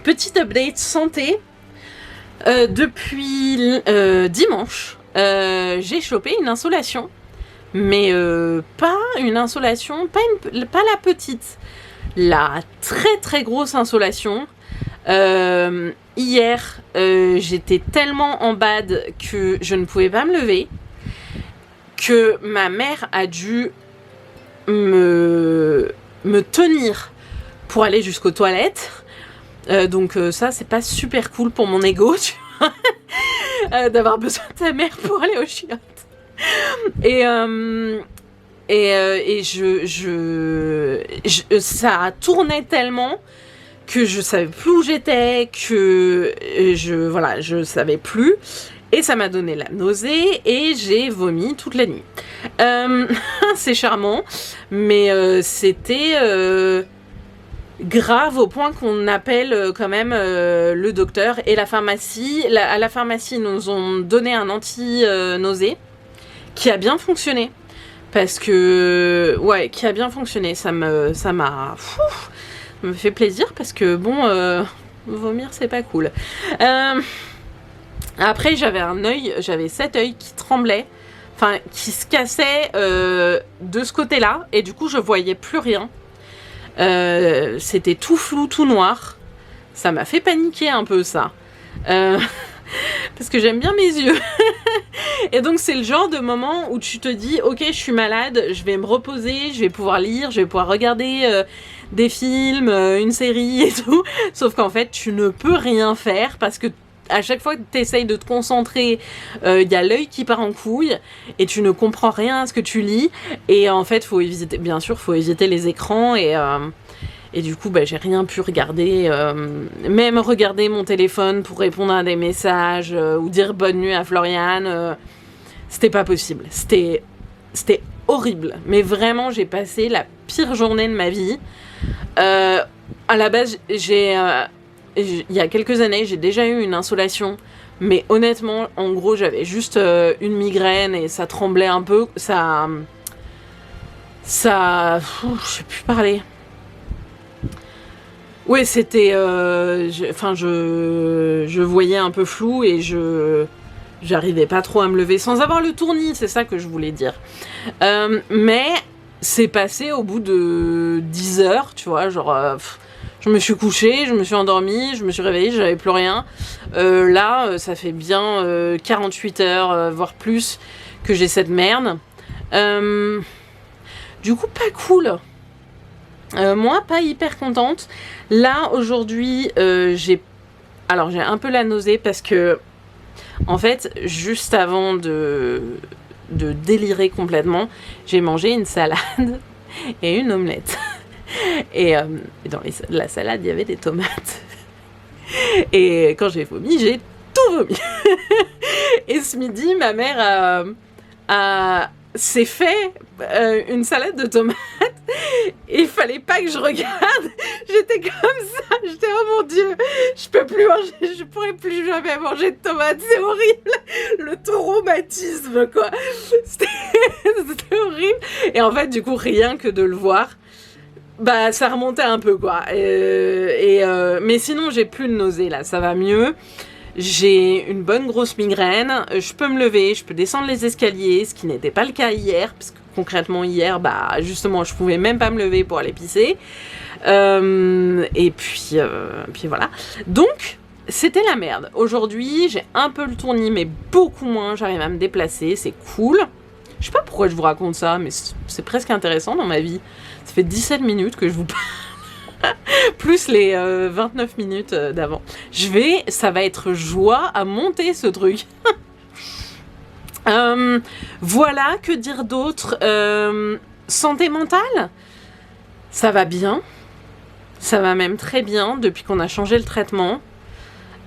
Petit update santé. Depuis dimanche, j'ai chopé une insolation. Mais pas une insolation, pas la petite. La très très grosse insolation. Hier, j'étais tellement en bad que je ne pouvais pas me lever. Que ma mère a dû me tenir pour aller jusqu'aux toilettes. Donc ça, c'est pas super cool pour mon ego, tu vois, d'avoir besoin de ta mère pour aller aux chiottes. Et ça tournait tellement que je savais plus où j'étais, que je savais plus. Et ça m'a donné la nausée et j'ai vomi toute la nuit. C'est charmant, mais c'était grave au point qu'on appelle quand même le docteur et la pharmacie. À la pharmacie, ils nous ont donné un anti-nausée qui a bien fonctionné. Parce que, ouais, qui a bien fonctionné. Ça me fait plaisir parce que, bon, vomir, c'est pas cool. Après, j'avais cet œil qui tremblait, enfin, qui se cassait de ce côté-là. Et du coup, je voyais plus rien. C'était tout flou, tout noir. Ça m'a fait paniquer un peu, ça. Parce que j'aime bien mes yeux. Et donc c'est le genre de moment où tu te dis ok, je suis malade, je vais me reposer, je vais pouvoir lire, je vais pouvoir regarder des films, une série et tout. Sauf qu'en fait tu ne peux rien faire parce que à chaque fois que tu essayes de te concentrer, il y a l'œil qui part en couille et tu ne comprends rien à ce que tu lis. Et en fait faut éviter les écrans et du coup, j'ai rien pu regarder, même regarder mon téléphone pour répondre à des messages ou dire bonne nuit à Floriane, c'était pas possible. C'était horrible. Mais vraiment, j'ai passé la pire journée de ma vie. À la base, il y a quelques années, j'ai déjà eu une insolation. Mais honnêtement, en gros, j'avais juste une migraine et ça tremblait un peu. Je sais plus parler. Ouais, c'était... je voyais un peu flou et j'arrivais pas trop à me lever sans avoir le tournis, c'est ça que je voulais dire. Mais c'est passé au bout de 10 heures, tu vois, genre... je me suis couchée, je me suis endormie, je me suis réveillée, j'avais plus rien. Là, ça fait bien 48 heures, voire plus, que j'ai cette merde. Du coup, pas cool. Moi, pas hyper contente. Là, aujourd'hui, j'ai un peu la nausée parce que, en fait, juste avant de délirer complètement, j'ai mangé une salade et une omelette. Et dans la salade, il y avait des tomates. Et quand j'ai vomi, j'ai tout vomi. Et ce midi, ma mère s'est fait une salade de tomates. Et il fallait pas que je regarde. J'étais comme ça. J'étais oh mon Dieu, je peux plus manger, je pourrais plus jamais manger de tomates. C'est horrible. Le traumatisme quoi. C'était horrible. Et en fait, du coup, rien que de le voir, ça remontait un peu quoi. Mais sinon, j'ai plus de nausées là. Ça va mieux. J'ai une bonne grosse migraine, je peux me lever, je peux descendre les escaliers, ce qui n'était pas le cas hier, parce que concrètement hier, justement, je pouvais même pas me lever pour aller pisser. Et puis voilà. Donc, c'était la merde. Aujourd'hui, j'ai un peu le tournis, mais beaucoup moins, j'arrive à me déplacer, c'est cool. Je sais pas pourquoi je vous raconte ça, mais c'est presque intéressant dans ma vie. Ça fait 17 minutes que je vous parle. Plus les 29 minutes d'avant. Ça va être joie à monter ce truc. Voilà, que dire d'autre. Santé mentale, ça va bien. Ça va même très bien depuis qu'on a changé le traitement.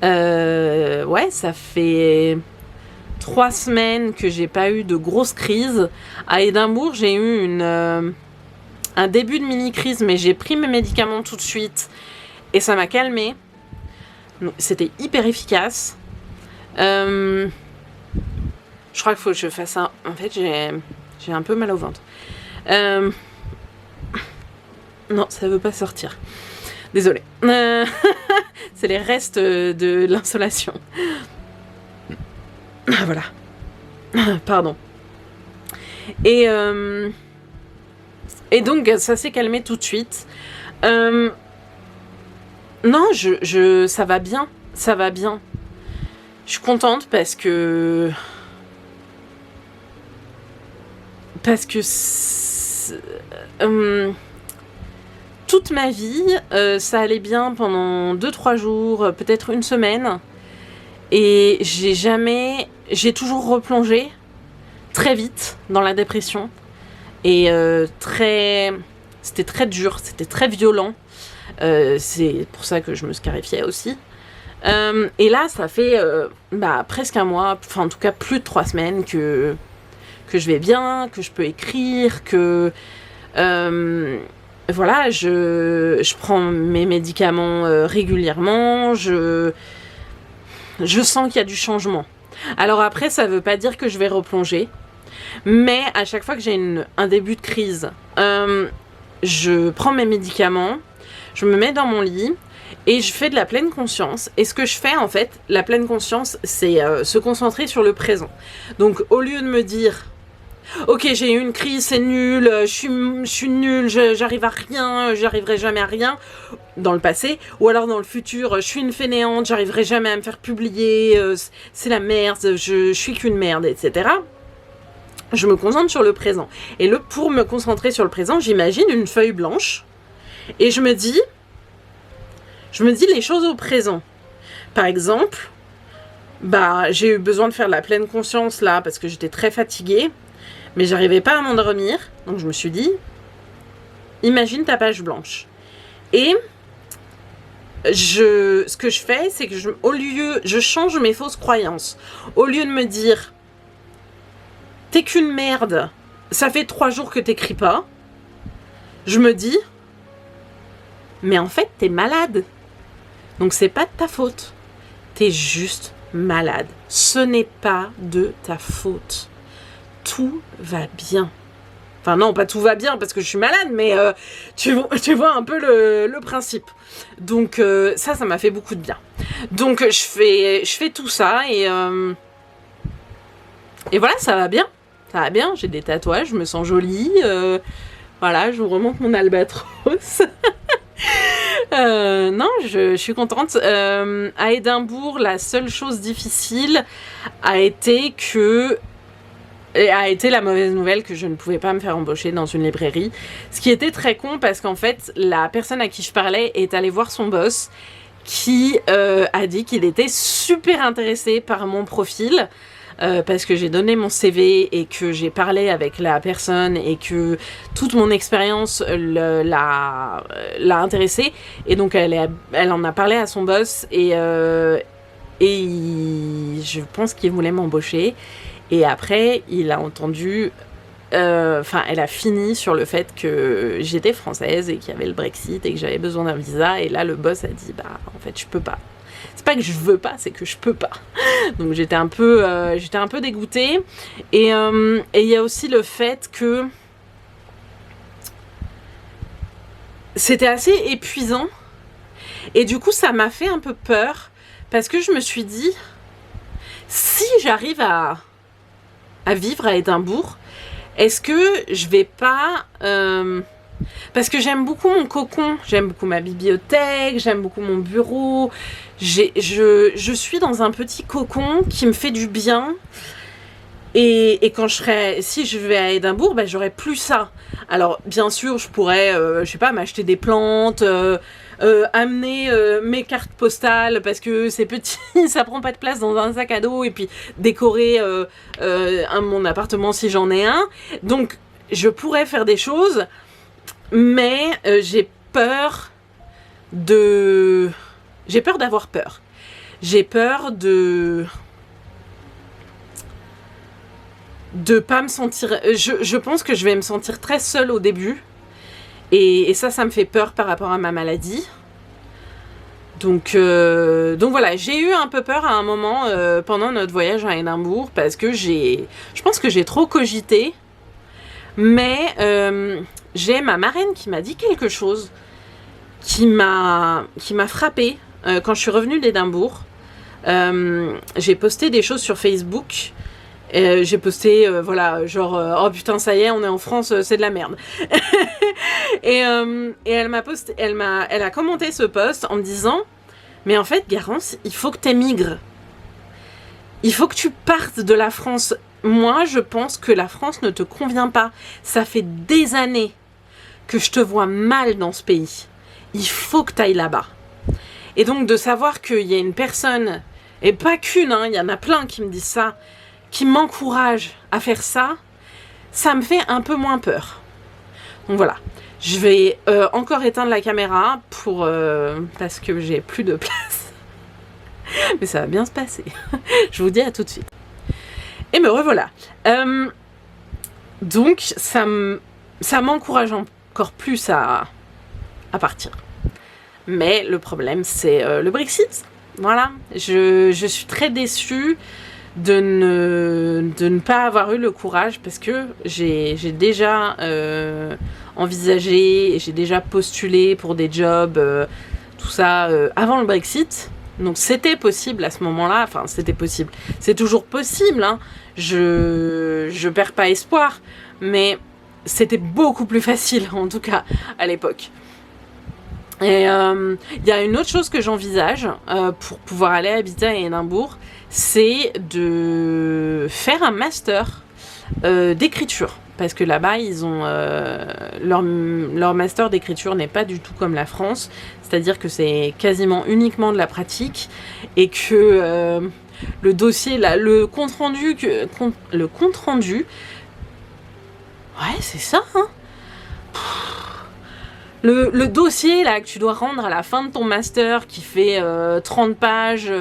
Ouais, ça fait 3 semaines que j'ai pas eu de grosses crises. À Édimbourg, j'ai eu un début de mini-crise, mais j'ai pris mes médicaments tout de suite et ça m'a calmée. C'était hyper efficace. Je crois qu'il faut que je fasse un... En fait, j'ai un peu mal au ventre. Non, ça veut pas sortir. Désolée. C'est les restes de l'insolation. Voilà. Pardon. Et donc, ça s'est calmé tout de suite. Non, ça va bien. Ça va bien. Je suis contente parce que toute ma vie, ça allait bien pendant 2-3 jours, peut-être une semaine. Et j'ai toujours replongé très vite dans la dépression. Et c'était très dur, c'était très violent. C'est pour ça que je me scarifiais aussi. Et là, ça fait presque un mois, enfin en tout cas plus de 3 semaines que je vais bien, que je peux écrire, que voilà, je prends mes médicaments régulièrement, je sens qu'il y a du changement. Alors après, ça veut pas dire que je vais replonger, mais à chaque fois que j'ai un début de crise, je prends mes médicaments, je me mets dans mon lit et je fais de la pleine conscience. Et ce que je fais en fait, la pleine conscience, c'est se concentrer sur le présent. Donc au lieu de me dire ok, j'ai eu une crise, c'est nul, je suis nulle, j'arrive à rien, j'arriverai jamais à rien, dans le passé, ou alors dans le futur, je suis une fainéante, j'arriverai jamais à me faire publier, c'est la merde, je suis qu'une merde, etc. Je me concentre sur le présent. Et pour me concentrer sur le présent, j'imagine une feuille blanche, et je me dis les choses au présent. Par exemple, j'ai eu besoin de faire de la pleine conscience là, parce que j'étais très fatiguée, mais j'arrivais pas à m'endormir, donc je me suis dit, imagine ta page blanche. Et ce que je fais, c'est que je change mes fausses croyances. Au lieu de me dire, t'es qu'une merde, ça fait 3 jours que t'écris pas, je me dis, mais en fait, t'es malade. Donc c'est pas de ta faute. T'es juste malade. Ce n'est pas de ta faute. Tout va bien. Enfin non, pas tout va bien parce que je suis malade, mais tu vois un peu le principe. Donc ça m'a fait beaucoup de bien. Donc je fais tout ça et voilà, ça va bien. Ça va bien, j'ai des tatouages, je me sens jolie. Voilà, je vous remonte mon albatros. Non, je suis contente. À Édimbourg, la seule chose difficile a été la mauvaise nouvelle que je ne pouvais pas me faire embaucher dans une librairie. Ce qui était très con parce qu'en fait, la personne à qui je parlais est allée voir son boss qui a dit qu'il était super intéressé par mon profil. Parce que j'ai donné mon CV et que j'ai parlé avec la personne et que toute mon expérience l'a intéressée. Et donc elle en a parlé à son boss et je pense qu'il voulait m'embaucher. Et après, il a entendu... elle a fini sur le fait que j'étais française et qu'il y avait le Brexit et que j'avais besoin d'un visa. Et là, le boss a dit, en fait, je peux pas. C'est pas que je veux pas, c'est que je peux pas. Donc j'étais un peu dégoûtée. Et il y a aussi le fait que c'était assez épuisant. Et du coup, ça m'a fait un peu peur. Parce que je me suis dit, si j'arrive à vivre à Édimbourg, est-ce que je vais pas... parce que j'aime beaucoup mon cocon, j'aime beaucoup ma bibliothèque, j'aime beaucoup mon bureau. Je suis dans un petit cocon qui me fait du bien. Et si je vais à Édimbourg, j'aurai plus ça. Alors, bien sûr, je pourrais, je sais pas, m'acheter des plantes, amener mes cartes postales parce que c'est petit, ça prend pas de place dans un sac à dos, et puis décorer mon appartement si j'en ai un. Donc, je pourrais faire des choses, mais j'ai peur d'avoir peur. J'ai peur de pas me sentir... Je pense que je vais me sentir très seule au début. Et ça me fait peur par rapport à ma maladie. Donc voilà, j'ai eu un peu peur à un moment pendant notre voyage à Édimbourg parce que je pense que j'ai trop cogité. Mais j'ai ma marraine qui m'a dit quelque chose qui m'a frappée quand je suis revenue d'Édimbourg. J'ai posté des choses sur Facebook. J'ai posté, oh putain, ça y est, on est en France, c'est de la merde. et elle a commenté ce post en me disant, mais en fait, Garance, il faut que t'émigres. Il faut que tu partes de la France. Moi, je pense que la France ne te convient pas. Ça fait des années que je te vois mal dans ce pays. Il faut que t'ailles là-bas. Et donc, de savoir qu'il y a une personne, et pas qu'une, il y en a plein qui me disent ça, qui m'encourage à faire ça, ça me fait un peu moins peur. Donc voilà, je vais encore éteindre la caméra parce que j'ai plus de place. Mais ça va bien se passer. Je vous dis à tout de suite. Et me revoilà. Donc, ça m'encourage encore plus à partir. Mais le problème, c'est le Brexit. Voilà. Je suis très déçue de ne pas avoir eu le courage parce que j'ai déjà envisagé et j'ai déjà postulé pour des jobs, tout ça, avant le Brexit. Donc c'était possible à ce moment-là, enfin c'était possible. C'est toujours possible, hein. Je perds pas espoir, mais c'était beaucoup plus facile en tout cas à l'époque. Et y a une autre chose que j'envisage pour pouvoir aller habiter à Édimbourg, c'est de faire un master d'écriture. Parce que là-bas, ils ont leur master d'écriture n'est pas du tout comme la France. C'est-à-dire que c'est quasiment uniquement de la pratique. Et que le dossier, là, le compte rendu... Ouais, c'est ça, hein. Le dossier là que tu dois rendre à la fin de ton master qui fait 30 pages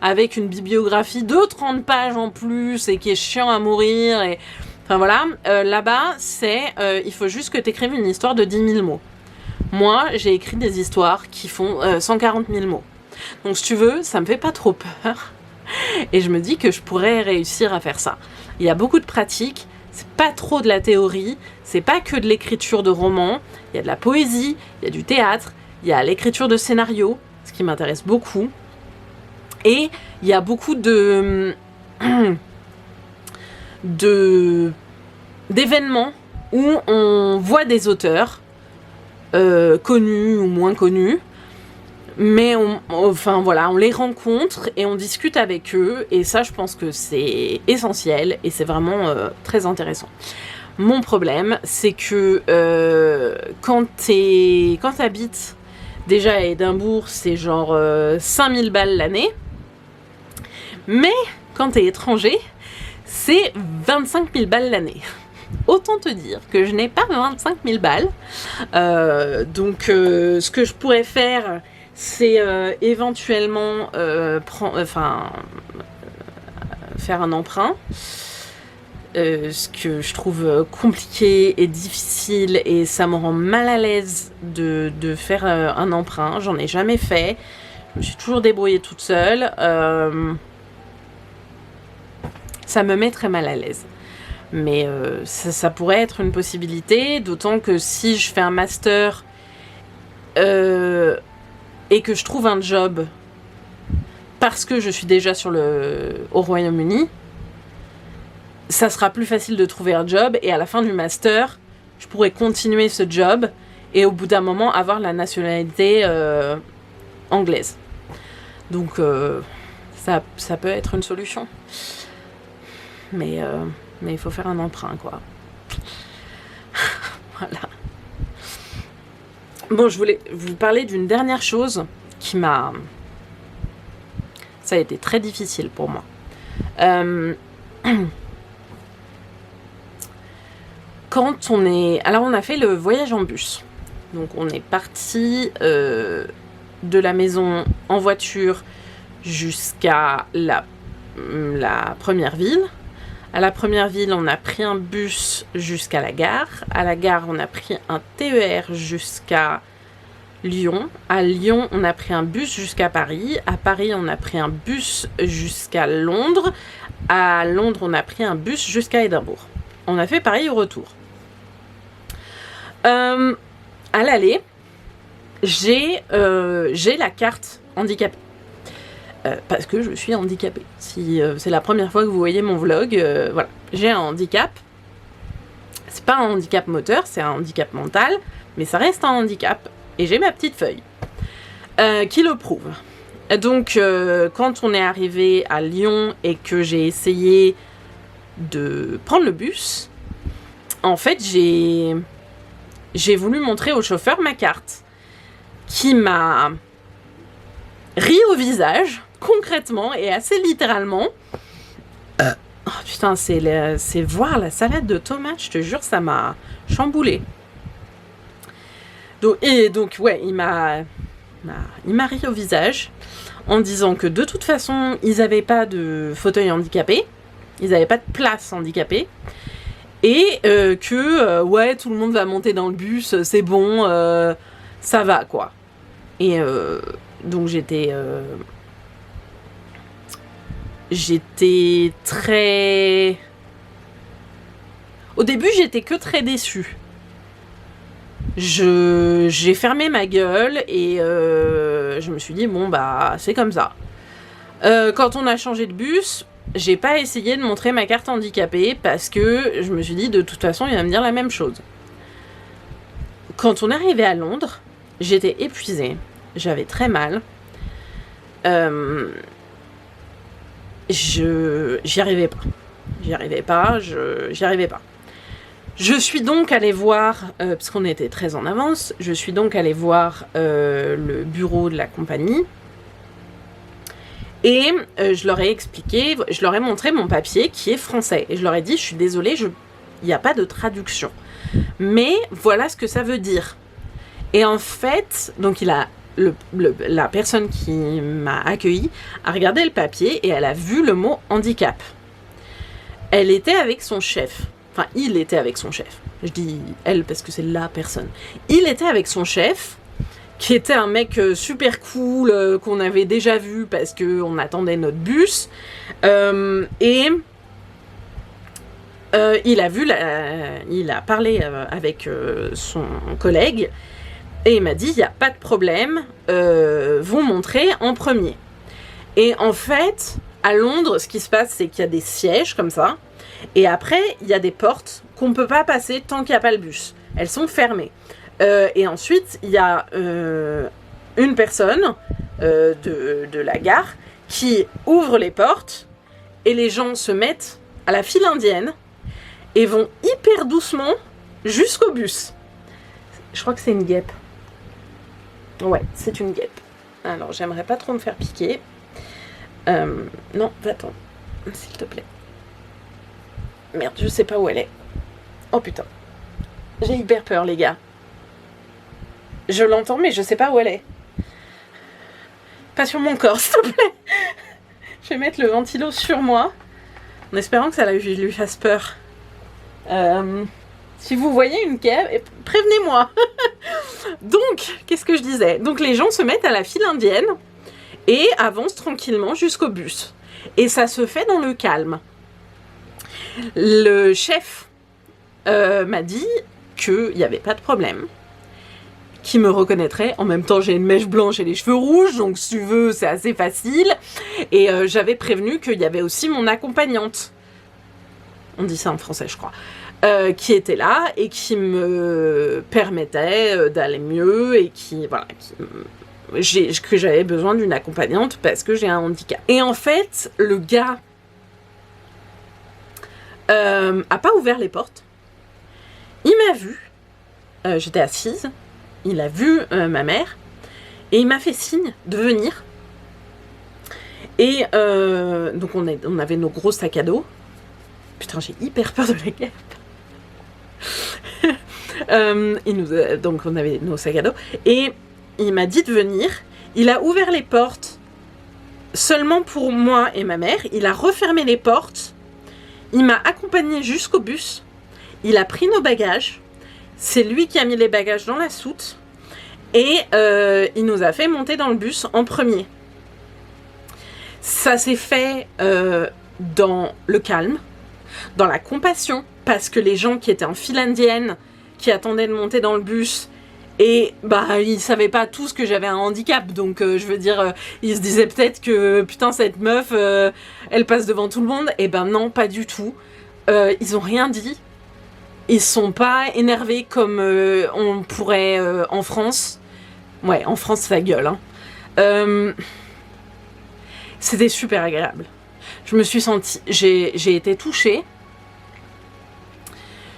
avec une bibliographie de 30 pages en plus et qui est chiant à mourir. Et... Enfin voilà, là-bas, il faut juste que tu écrives une histoire de 10 000 mots. Moi, j'ai écrit des histoires qui font 140 000 mots. Donc si tu veux, ça me fait pas trop peur. Et je me dis que je pourrais réussir à faire ça. Il y a beaucoup de pratiques. C'est pas trop de la théorie, c'est pas que de l'écriture de romans, il y a de la poésie, il y a du théâtre, il y a l'écriture de scénarios, ce qui m'intéresse beaucoup. Et il y a beaucoup d'événements où on voit des auteurs connus ou moins connus, mais on les rencontre et on discute avec eux, et ça je pense que c'est essentiel et c'est vraiment très intéressant. Mon problème, c'est que quand t'habites déjà à Édimbourg, c'est genre 5000 balles l'année, mais quand t'es étranger, c'est 25 000 balles l'année. Autant te dire que je n'ai pas 25 000 balles, donc ce que je pourrais faire, c'est éventuellement faire un emprunt, ce que je trouve compliqué et difficile, et ça me rend mal à l'aise de faire un emprunt. J'en ai jamais fait, je me suis toujours débrouillée toute seule, ça me met très mal à l'aise. Mais ça pourrait être une possibilité, d'autant que si je fais un master et que je trouve un job parce que je suis déjà au Royaume-Uni, ça sera plus facile de trouver un job, et à la fin du master, je pourrais continuer ce job et au bout d'un moment avoir la nationalité anglaise. Donc ça peut être une solution. Mais il faut faire un emprunt, quoi. Voilà. Bon, je voulais vous parler d'une dernière chose ça a été très difficile pour moi. Alors on a fait le voyage en bus. Donc on est parti de la maison en voiture jusqu'à la première ville. À la première ville, on a pris un bus jusqu'à la gare. À la gare, on a pris un TER jusqu'à Lyon. À Lyon, on a pris un bus jusqu'à Paris. À Paris, on a pris un bus jusqu'à Londres. À Londres, on a pris un bus jusqu'à Édimbourg. On a fait pareil au retour. À l'aller, j'ai la carte handicapée. Parce que je suis handicapée. Si c'est la première fois que vous voyez mon vlog, voilà, j'ai un handicap. C'est pas un handicap moteur, c'est un handicap mental, mais ça reste un handicap. Et j'ai ma petite feuille qui le prouve. Donc, quand on est arrivé à Lyon et que j'ai essayé de prendre le bus, en fait, j'ai voulu montrer au chauffeur ma carte, qui m'a ri au visage, concrètement et assez littéralement. Oh putain, c'est voir la salade de tomates, je te jure, ça m'a chamboulé. Donc ouais, il m'a ri au visage en disant que de toute façon, ils n'avaient pas de fauteuil handicapé, ils n'avaient pas de place handicapée, et que, ouais, tout le monde va monter dans le bus, c'est bon, ça va, quoi. Et donc j'étais très... Au début, j'étais que très déçue. J'ai fermé ma gueule et je me suis dit, bon, bah, c'est comme ça. Quand on a changé de bus, j'ai pas essayé de montrer ma carte handicapée parce que je me suis dit, de toute façon, il va me dire la même chose. Quand on est arrivé à Londres, j'étais épuisée. J'avais très mal. J'y arrivais pas. J'y arrivais pas. Je suis donc allée voir, parce qu'on était très en avance, je suis donc allée voir le bureau de la compagnie. Et je leur ai expliqué, je leur ai montré mon papier qui est français. Et je leur ai dit, je suis désolée, il n'y a pas de traduction. Mais voilà ce que ça veut dire. Et en fait, donc la personne qui m'a accueillie a regardé le papier et elle a vu le mot handicap. Elle était avec son chef. Enfin, il était avec son chef. Je dis elle parce que c'est la personne. Il était avec son chef, qui était un mec super cool, qu'on avait déjà vu parce qu'on attendait notre bus. Il a parlé avec son collègue et il m'a dit, il n'y a pas de problème, vous montrez en premier. Et en fait, à Londres, ce qui se passe, c'est qu'il y a des sièges comme ça. Et après, il y a des portes qu'on ne peut pas passer tant qu'il n'y a pas le bus. Elles sont fermées. Et ensuite, il y a une personne de la gare qui ouvre les portes et les gens se mettent à la file indienne et vont hyper doucement jusqu'au bus. Je crois que c'est une guêpe. Ouais, c'est une guêpe. Alors, j'aimerais pas trop me faire piquer. Non, va-t'en, s'il te plaît. Merde, je sais pas où elle est. Oh putain. J'ai hyper peur, les gars. Je l'entends, mais je sais pas où elle est. Pas sur mon corps, s'il te plaît. Je vais mettre le ventilo sur moi, en espérant que ça lui fasse peur. Si vous voyez une guêpe, prévenez-moi. Donc, qu'est-ce que je disais ? Donc, les gens se mettent à la file indienne et avancent tranquillement jusqu'au bus. Et ça se fait dans le calme. Le chef m'a dit qu'il n'y avait pas de problème, qu'il me reconnaîtrait. En même temps, j'ai une mèche blanche et les cheveux rouges, donc si tu veux, c'est assez facile. Et j'avais prévenu qu'il y avait aussi mon accompagnante. On dit ça en français, je crois. Qui était là et qui me permettait d'aller mieux et que j'avais besoin d'une accompagnante parce que j'ai un handicap. Et en fait, le gars a pas ouvert les portes. Il m'a vu. J'étais assise. Il a vu ma mère et il m'a fait signe de venir. Et donc on avait nos gros sacs à dos. Putain, j'ai hyper peur de la guêpe. Donc on avait nos sacs à dos et il m'a dit de venir. Il a ouvert les portes seulement pour moi et ma mère. Il a refermé les portes. Il m'a accompagnée jusqu'au bus. Il a pris nos bagages. C'est lui qui a mis les bagages dans la soute. Et il nous a fait monter dans le bus en premier. Ça s'est fait dans le calme, dans la compassion, parce que les gens qui étaient en file indienne, qui attendaient de monter dans le bus, et bah ils savaient pas tous que j'avais un handicap, donc je veux dire, ils se disaient peut-être que putain cette meuf, elle passe devant tout le monde. Et ben non, pas du tout. Ils ont rien dit. Ils sont pas énervés comme on pourrait en France. Ouais, en France ça gueule. Hein. C'était super agréable. Je me suis sentie, j'ai été touchée.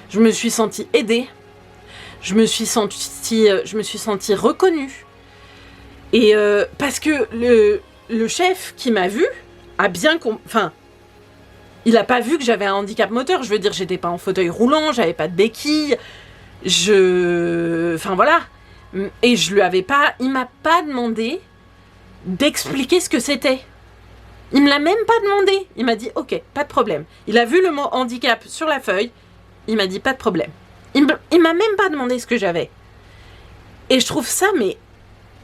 Je me suis sentie aidée. Je me suis sentie reconnue. Et parce que le chef qui m'a vue a bien enfin, il a pas vu que j'avais un handicap moteur. Je veux dire, j'étais pas en fauteuil roulant, j'avais pas de béquille. Enfin voilà. Et je lui avais pas, il m'a pas demandé d'expliquer ce que c'était. Il me l'a même pas demandé. Il m'a dit ok, pas de problème. Il a vu le mot handicap sur la feuille. Il m'a dit pas de problème. Il m'a même pas demandé ce que j'avais. Et je trouve ça mais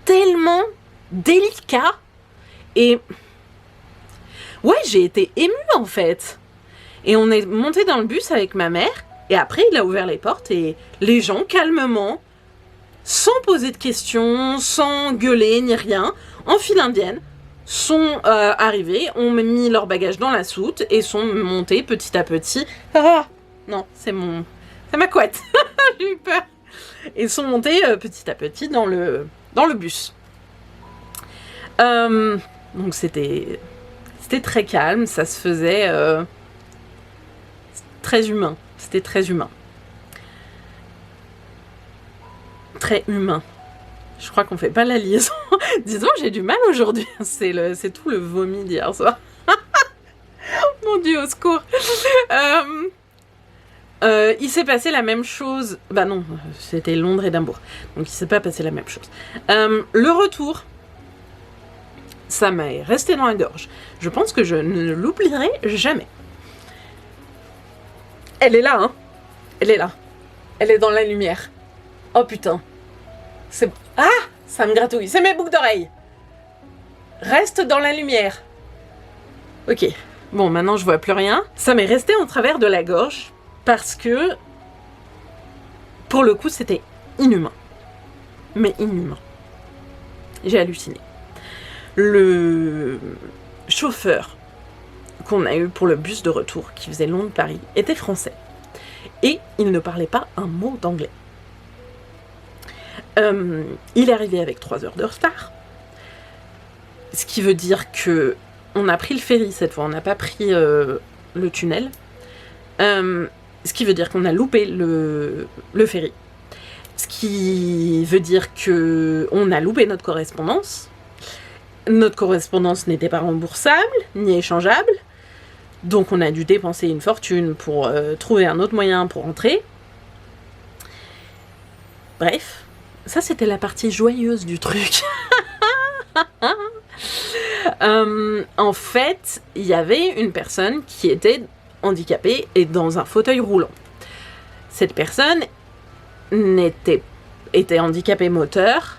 tellement délicat. Et ouais, j'ai été émue en fait. Et on est monté dans le bus avec ma mère. Et après, il a ouvert les portes et les gens, calmement, sans poser de questions, sans gueuler ni rien, en file indienne, sont arrivés, ont mis leur bagage dans la soute et sont montés petit à petit. Ah non, c'est ma couette. J'ai eu peur. Et sont montés petit à petit dans le bus. Donc c'était très calme, ça se faisait très humain. C'était très humain. Très humain. Je crois qu'on fait pas la liaison. Disons, j'ai du mal aujourd'hui. C'est tout le vomi d'hier soir. Mon Dieu, au secours. Il s'est passé la même chose. Bah non, c'était Londres et Édimbourg. Donc il s'est pas passé la même chose. Le retour, ça m'est resté dans la gorge. Je pense que je ne l'oublierai jamais. Elle est là, hein. Elle est là. Elle est dans la lumière. Oh putain. Ah, ça me gratouille. C'est mes boucles d'oreilles. Reste dans la lumière. Ok. Bon, maintenant je vois plus rien. Ça m'est resté en travers de la gorge parce que, pour le coup, c'était inhumain. Mais inhumain. J'ai halluciné. Le chauffeur qu'on a eu pour le bus de retour qui faisait Londres-Paris était français. Et il ne parlait pas un mot d'anglais. Il est arrivé avec 3 heures de retard. Ce qui veut dire que on a pris le ferry cette fois, on n'a pas pris le tunnel. Ce qui veut dire qu'on a loupé le ferry. Ce qui veut dire qu'on a loupé notre correspondance. Notre correspondance n'était pas remboursable, ni échangeable. Donc on a dû dépenser une fortune pour trouver un autre moyen pour rentrer. Bref, ça c'était la partie joyeuse du truc. En fait, il y avait une personne qui était handicapée et dans un fauteuil roulant. Cette personne était handicapée moteur.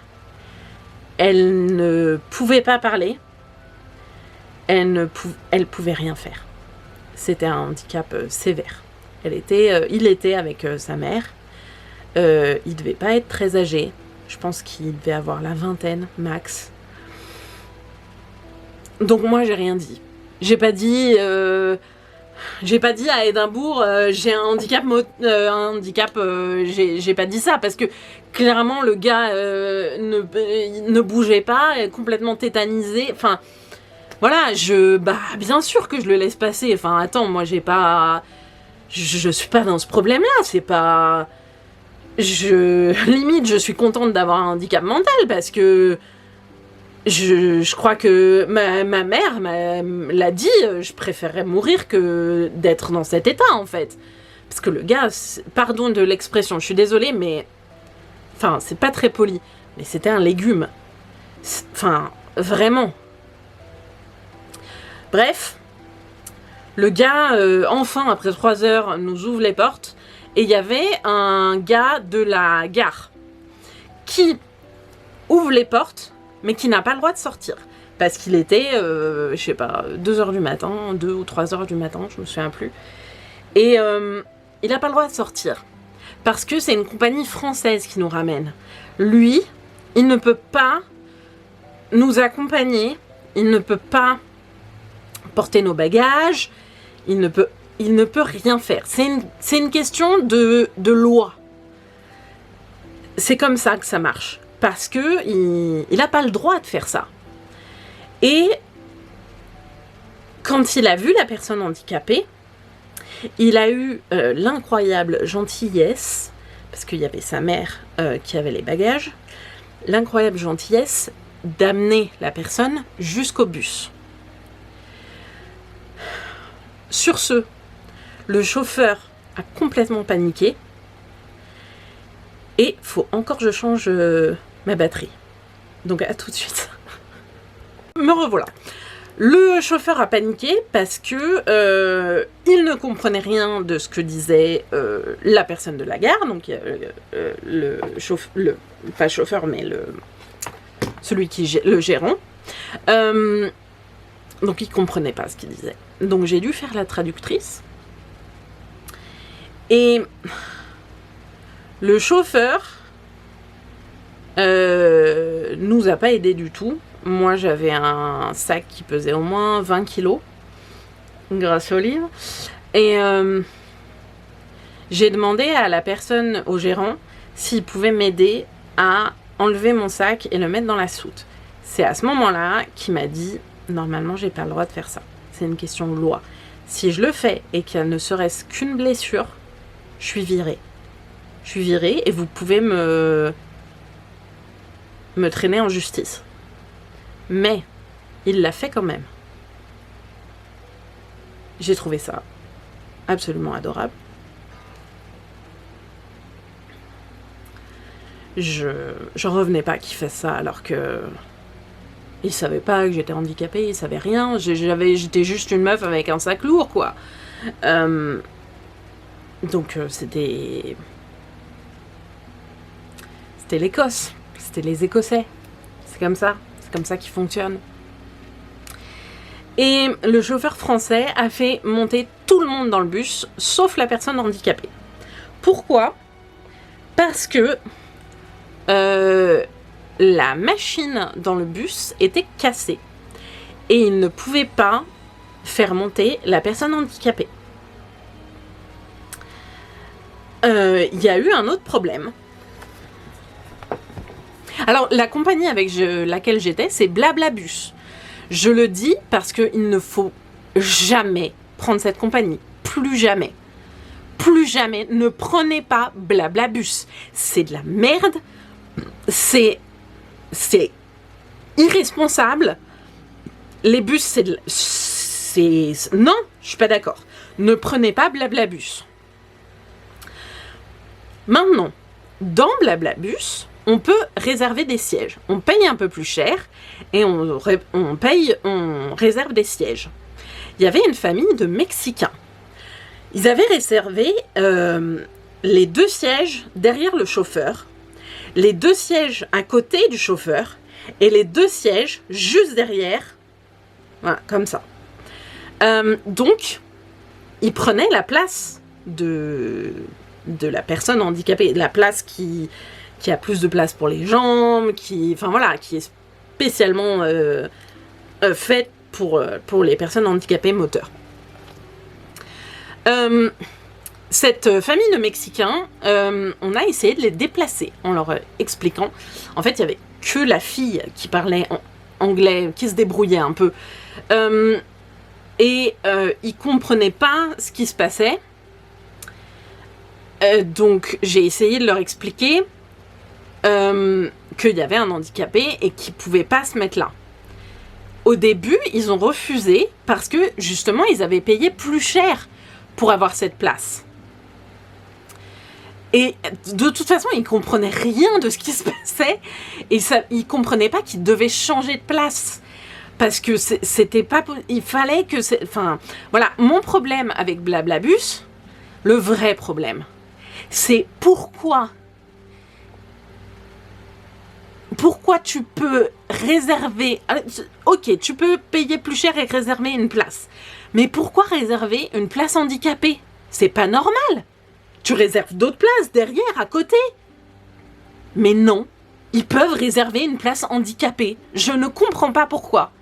Elle ne pouvait pas parler. Elle pouvait rien faire. C'était un handicap sévère. Il était avec sa mère. Il devait pas être très âgé. Je pense qu'il devait avoir la vingtaine max. Donc moi j'ai rien dit. J'ai pas dit à Édimbourg j'ai un handicap j'ai pas dit ça parce que clairement le gars ne bougeait pas, complètement tétanisé. Enfin voilà, bien sûr que je le laisse passer. Enfin attends, moi je suis pas dans ce problème-là, c'est pas limite je suis contente d'avoir un handicap mental parce que je crois que ma mère l'a dit, je préférerais mourir que d'être dans cet état, en fait. Parce que le gars, pardon de l'expression, je suis désolée, mais... Enfin, c'est pas très poli, mais c'était un légume. Enfin, vraiment. Bref, le gars, enfin, après 3 heures, nous ouvre les portes, et il y avait un gars de la gare qui ouvre les portes, mais qui n'a pas le droit de sortir. Parce qu'il était, je sais pas, 2h du matin, 2 ou 3h du matin, je me souviens plus. Et il n'a pas le droit de sortir. Parce que c'est une compagnie française qui nous ramène. Lui, il ne peut pas nous accompagner, il ne peut pas porter nos bagages, il ne peut rien faire. C'est une question de loi. C'est comme ça que ça marche. Parce que il n'a pas le droit de faire ça. Et quand il a vu la personne handicapée, il a eu l'incroyable gentillesse, parce qu'il y avait sa mère qui avait les bagages, l'incroyable gentillesse d'amener la personne jusqu'au bus. Sur ce, le chauffeur a complètement paniqué. Et faut encore que je change ma batterie. Donc à tout de suite. me revoilà. Le chauffeur a paniqué parce que il ne comprenait rien de ce que disait la personne de la gare, donc pas chauffeur, mais le gérant. Donc il comprenait pas ce qu'il disait. Donc j'ai dû faire la traductrice. Et le chauffeur nous a pas aidé du tout. Moi, j'avais un sac qui pesait au moins 20 kilos, grâce au livre. Et j'ai demandé à la personne, au gérant, s'il pouvait m'aider à enlever mon sac et le mettre dans la soute. C'est à ce moment-là qu'il m'a dit, normalement, j'ai pas le droit de faire ça. C'est une question de loi. Si je le fais et qu'il ne serait-ce qu'une blessure, je suis virée. Je suis virée et vous pouvez me traîner en justice. Mais il l'a fait quand même. J'ai trouvé ça absolument adorable. Je revenais pas qu'il fasse ça alors que il savait pas que j'étais handicapée, il savait rien. J'étais juste une meuf avec un sac lourd, quoi. Donc c'était l'Écosse, c'était les Écossais. C'est comme ça qui fonctionne. Et le chauffeur français a fait monter tout le monde dans le bus, sauf la personne handicapée. Pourquoi ? Parce que la machine dans le bus était cassée. Et il ne pouvait pas faire monter la personne handicapée. Il y a eu un autre problème. Alors, la compagnie avec laquelle j'étais, c'est Blablabus. Je le dis parce qu'il ne faut jamais prendre cette compagnie. Plus jamais. Plus jamais. Ne prenez pas Blablabus. C'est de la merde. C'est irresponsable. Les bus, non, je suis pas d'accord. Ne prenez pas Blablabus. Maintenant, dans Blablabus, on peut réserver des sièges. On paye un peu plus cher et on réserve des sièges. Il y avait une famille de Mexicains. Ils avaient réservé les 2 sièges derrière le chauffeur, les 2 sièges à côté du chauffeur et les 2 sièges juste derrière. Voilà, comme ça. Donc, ils prenaient la place de la personne handicapée, la place qui a plus de place pour les jambes, qui est spécialement faite pour les personnes handicapées moteurs. Cette famille de Mexicains, on a essayé de les déplacer en leur expliquant. En fait, il n'y avait que la fille qui parlait anglais, qui se débrouillait un peu. Et ils ne comprenaient pas ce qui se passait. Donc, j'ai essayé de leur expliquer qu'il y avait un handicapé et qu'il ne pouvait pas se mettre là. Au début, ils ont refusé parce que, justement, ils avaient payé plus cher pour avoir cette place. Et de toute façon, ils ne comprenaient rien de ce qui se passait et ils ne comprenaient pas qu'ils devaient changer de place. Parce que c'était pas... Il fallait que... Enfin, voilà, mon problème avec Blablabus, le vrai problème, c'est pourquoi tu peux réserver... Ok, tu peux payer plus cher et réserver une place. Mais pourquoi réserver une place handicapée ? C'est pas normal. Tu réserves d'autres places derrière, à côté. Mais non, ils peuvent réserver une place handicapée. Je ne comprends pas pourquoi.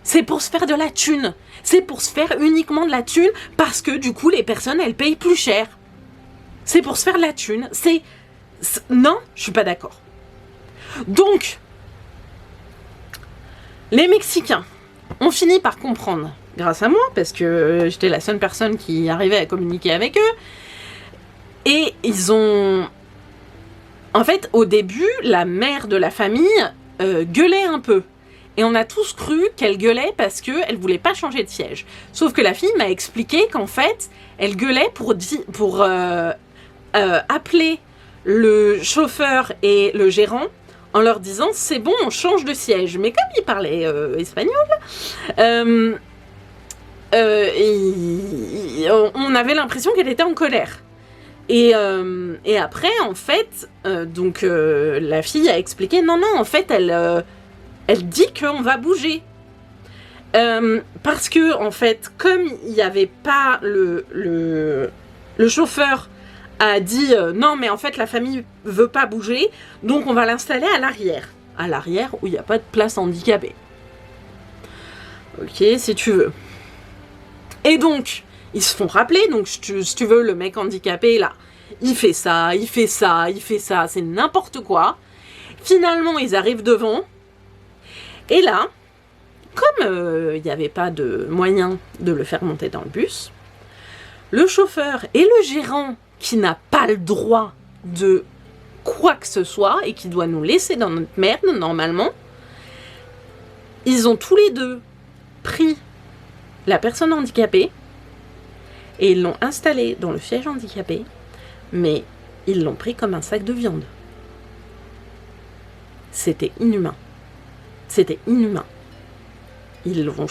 C'est pour se faire de la thune. C'est pour se faire uniquement de la thune parce que du coup, les personnes, elles payent plus cher. C'est pour se faire de la thune. Non, je suis pas d'accord. Donc, les Mexicains ont fini par comprendre, grâce à moi, parce que j'étais la seule personne qui arrivait à communiquer avec eux. Et ils ont... En fait, au début, la mère de la famille gueulait un peu. Et on a tous cru qu'elle gueulait parce qu'elle voulait pas changer de siège. Sauf que la fille m'a expliqué qu'en fait, elle gueulait pour appeler le chauffeur et le gérant en leur disant c'est bon, on change de siège. Mais comme il parlait espagnol, on avait l'impression qu'elle était en colère. Et après, en fait, la fille a expliqué non, en fait, elle dit qu'on va bouger. Parce que, en fait, comme il n'y avait pas le chauffeur a dit non, mais en fait, la famille veut pas bouger, donc on va l'installer à l'arrière. À l'arrière où il n'y a pas de place handicapée. Ok, si tu veux. Et donc, ils se font rappeler, donc si tu veux, le mec handicapé, là, il fait ça, c'est n'importe quoi. Finalement, ils arrivent devant, et là, comme il n'y avait pas de moyen de le faire monter dans le bus, le chauffeur et le gérant, qui n'a pas le droit de quoi que ce soit, et qui doit nous laisser dans notre merde, normalement, ils ont tous les deux pris la personne handicapée, et ils l'ont installée dans le siège handicapé, mais ils l'ont pris comme un sac de viande. C'était inhumain. C'était inhumain. Ils l'ont...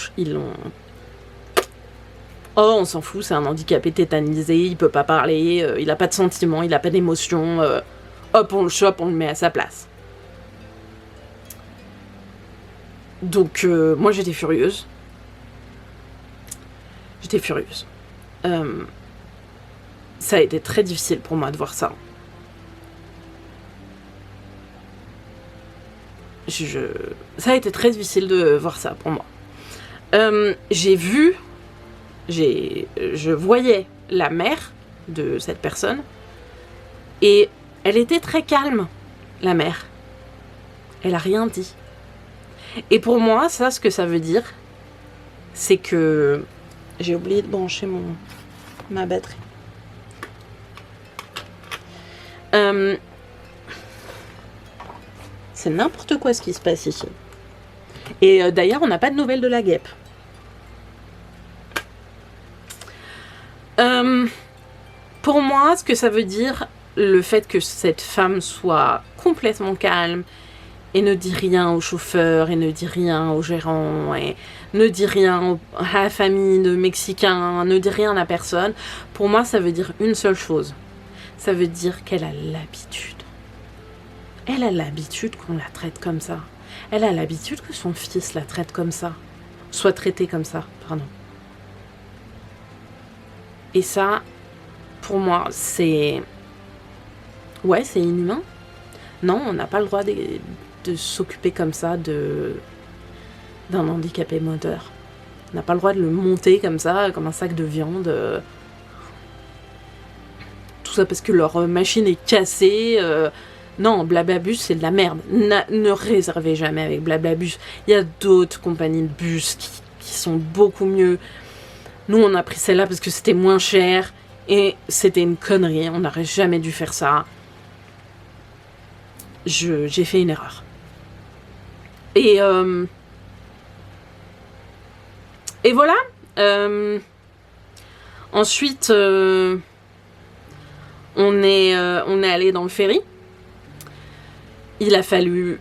Oh, on s'en fout, c'est un handicapé tétanisé, il peut pas parler, il a pas de sentiments, il a pas d'émotions, hop, on le chope, on le met à sa place. Donc, moi j'étais furieuse. Ça a été très difficile pour moi de voir ça. Ça a été très difficile de voir ça pour moi. Je voyais la mère de cette personne et elle était très calme, la mère. Elle a rien dit. Et pour moi, ça, ce que ça veut dire, c'est que j'ai oublié de brancher ma batterie. C'est n'importe quoi ce qui se passe ici. Et d'ailleurs, on n'a pas de nouvelles de la guêpe. Pour moi, ce que ça veut dire, le fait que cette femme soit complètement calme et ne dit rien au chauffeur, et ne dit rien au gérant, et ne dit rien à la famille de Mexicains, ne dit rien à personne, pour moi, ça veut dire une seule chose. Ça veut dire qu'elle a l'habitude. Elle a l'habitude qu'on la traite comme ça. Elle a l'habitude que son fils la traite comme ça. Soit traité comme ça, pardon. Et ça, pour moi, c'est... Ouais, c'est inhumain. Non, on n'a pas le droit de s'occuper comme ça d'un handicapé moteur. On n'a pas le droit de le monter comme ça, comme un sac de viande. Tout ça parce que leur machine est cassée. Non, Blababus, c'est de la merde. Ne réservez jamais avec Blababus. Il y a d'autres compagnies de bus qui sont beaucoup mieux. Nous, on a pris celle-là parce que c'était moins cher. Et c'était une connerie. On n'aurait jamais dû faire ça. J'ai fait une erreur. Et voilà. Ensuite, on est allé dans le ferry. Il a fallu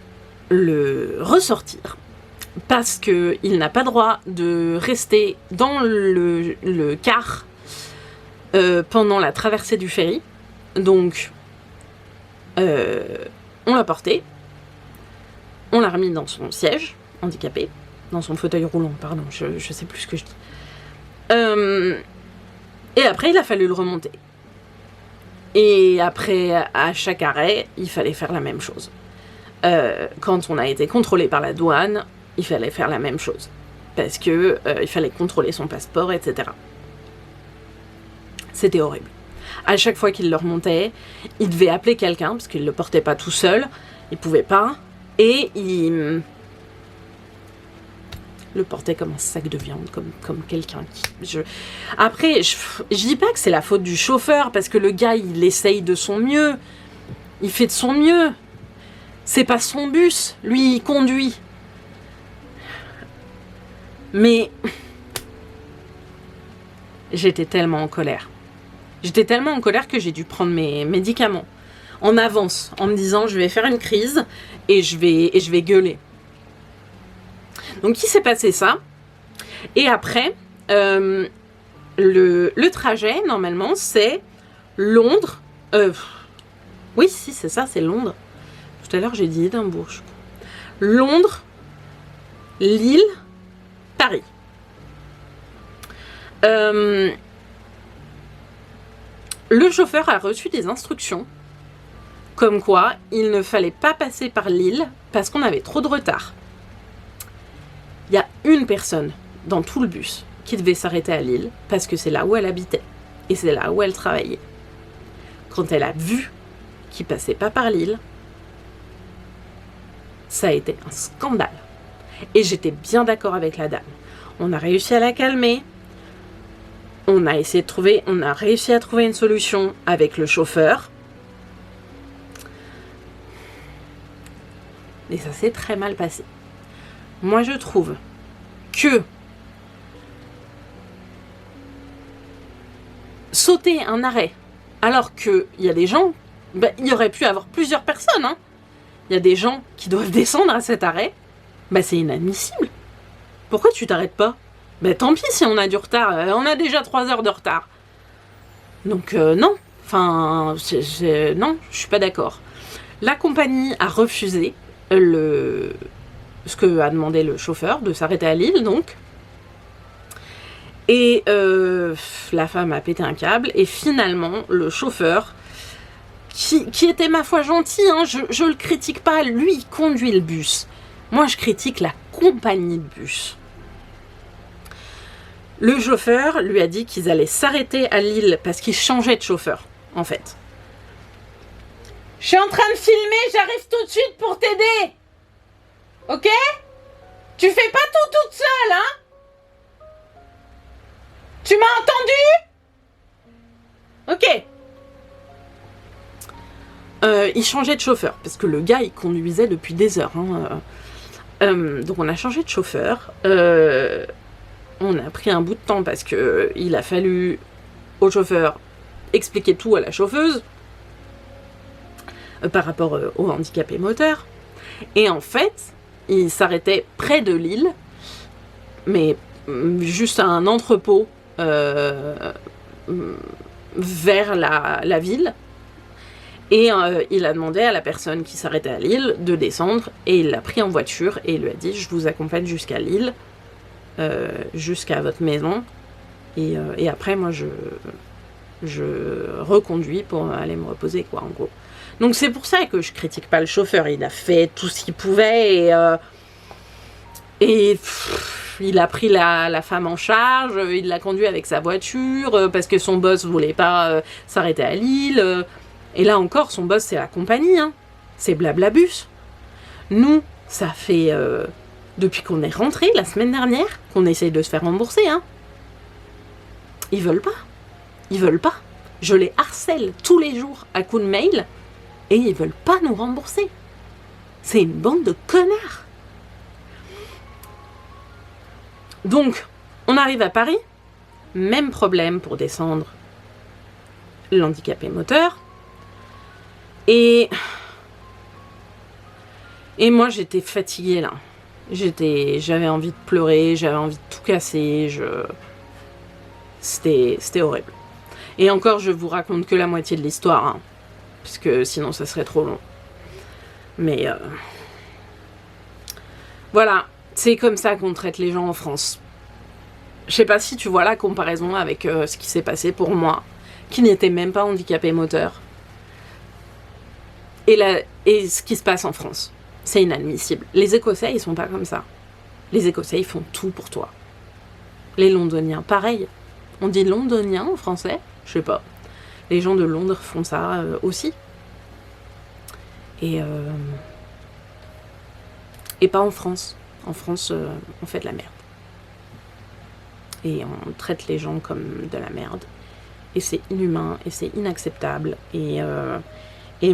le ressortir parce qu'il n'a pas droit de rester dans le car pendant la traversée du ferry. Donc, on l'a porté, on l'a remis dans son siège handicapé, dans son fauteuil roulant, pardon, je sais plus ce que je dis. Et après, il a fallu le remonter. Et après, à chaque arrêt, il fallait faire la même chose. Quand on a été contrôlé par la douane, il fallait faire la même chose. Parce que il fallait contrôler son passeport, etc. C'était horrible. À chaque fois qu'il le remontait, il devait appeler quelqu'un, parce qu'il ne le portait pas tout seul, il pouvait pas, et il le portait comme un sac de viande, comme quelqu'un qui... Après, je dis pas que c'est la faute du chauffeur, parce que le gars, il essaye de son mieux, il fait de son mieux. C'est pas son bus, lui, il conduit. Mais j'étais tellement en colère. J'étais tellement en colère que j'ai dû prendre mes médicaments. en avance, en me disant je vais faire une crise et je vais gueuler. Donc il s'est passé ça. Et après, le trajet, normalement, c'est Londres. Oui, si, c'est ça, c'est Londres. Tout à l'heure, j'ai dit Édimbourg. Londres, Lille, Paris. Le chauffeur a reçu des instructions comme quoi il ne fallait pas passer par Lille parce qu'on avait trop de retard. Il y a une personne dans tout le bus qui devait s'arrêter à Lille parce que c'est là où elle habitait et c'est là où elle travaillait. Quand elle a vu qu'il passait pas par Lille, ça a été un scandale. Et j'étais bien d'accord avec la dame. On a réussi à la calmer. On a réussi à trouver une solution avec le chauffeur. Et ça s'est très mal passé. Moi, je trouve que sauter un arrêt, alors qu'il y a des gens, il y aurait pu avoir plusieurs personnes, hein. Il y a des gens qui doivent descendre à cet arrêt, c'est inadmissible. Pourquoi tu t'arrêtes pas? Tant pis si on a du retard, on a déjà 3 heures de retard. Donc non, non, je suis pas d'accord. La compagnie a refusé ce que a demandé le chauffeur, de s'arrêter à Lille, donc. Et la femme a pété un câble, et finalement, le chauffeur, qui était ma foi gentil, hein, je le critique pas, lui, il conduit le bus. Moi, je critique la compagnie de bus. Le chauffeur lui a dit qu'ils allaient s'arrêter à Lille parce qu'il changeait de chauffeur, en fait. Je suis en train de filmer, j'arrive tout de suite pour t'aider. Ok? Tu fais pas tout toute seule, hein? Tu m'as entendu? Ok. Il changeait de chauffeur, parce que le gars, il conduisait depuis des heures. Hein. Donc on a changé de chauffeur. On a pris un bout de temps parce que il a fallu au chauffeur expliquer tout à la chauffeuse par rapport au handicapé moteur. Et en fait, il s'arrêtait près de Lille, mais juste à un entrepôt vers la ville. Et il a demandé à la personne qui s'arrêtait à Lille de descendre, et il l'a pris en voiture et il lui a dit: je vous accompagne jusqu'à Lille, jusqu'à votre maison, et après moi je reconduis pour aller me reposer, quoi, en gros. Donc c'est pour ça que je critique pas le chauffeur, il a fait tout ce qu'il pouvait, et il a pris la femme en charge, il l'a conduit avec sa voiture, parce que son boss voulait pas s'arrêter à Lille. Et là encore, son boss, c'est la compagnie, hein. C'est Blablabus. Nous, ça fait depuis qu'on est rentré la semaine dernière qu'on essaye de se faire rembourser, hein. Ils veulent pas. Ils veulent pas. Je les harcèle tous les jours à coups de mail et ils veulent pas nous rembourser. C'est une bande de connards. Donc, on arrive à Paris. Même problème pour descendre l'handicapé moteur. Et moi, j'étais fatiguée, là. J'avais envie de pleurer, j'avais envie de tout casser. C'était horrible. Et encore, je vous raconte que la moitié de l'histoire, hein, parce que sinon, ça serait trop long. Mais voilà, c'est comme ça qu'on traite les gens en France. Je sais pas si tu vois la comparaison avec ce qui s'est passé pour moi, qui n'était même pas handicapé moteur. Et ce qui se passe en France, c'est inadmissible. Les Écossais, ils sont pas comme ça. Les Écossais, ils font tout pour toi. Les Londoniens, pareil. On dit Londonien en français? Je sais pas. Les gens de Londres font ça aussi. Et pas en France. En France, on fait de la merde. Et on traite les gens comme de la merde. Et c'est inhumain, et c'est inacceptable. Et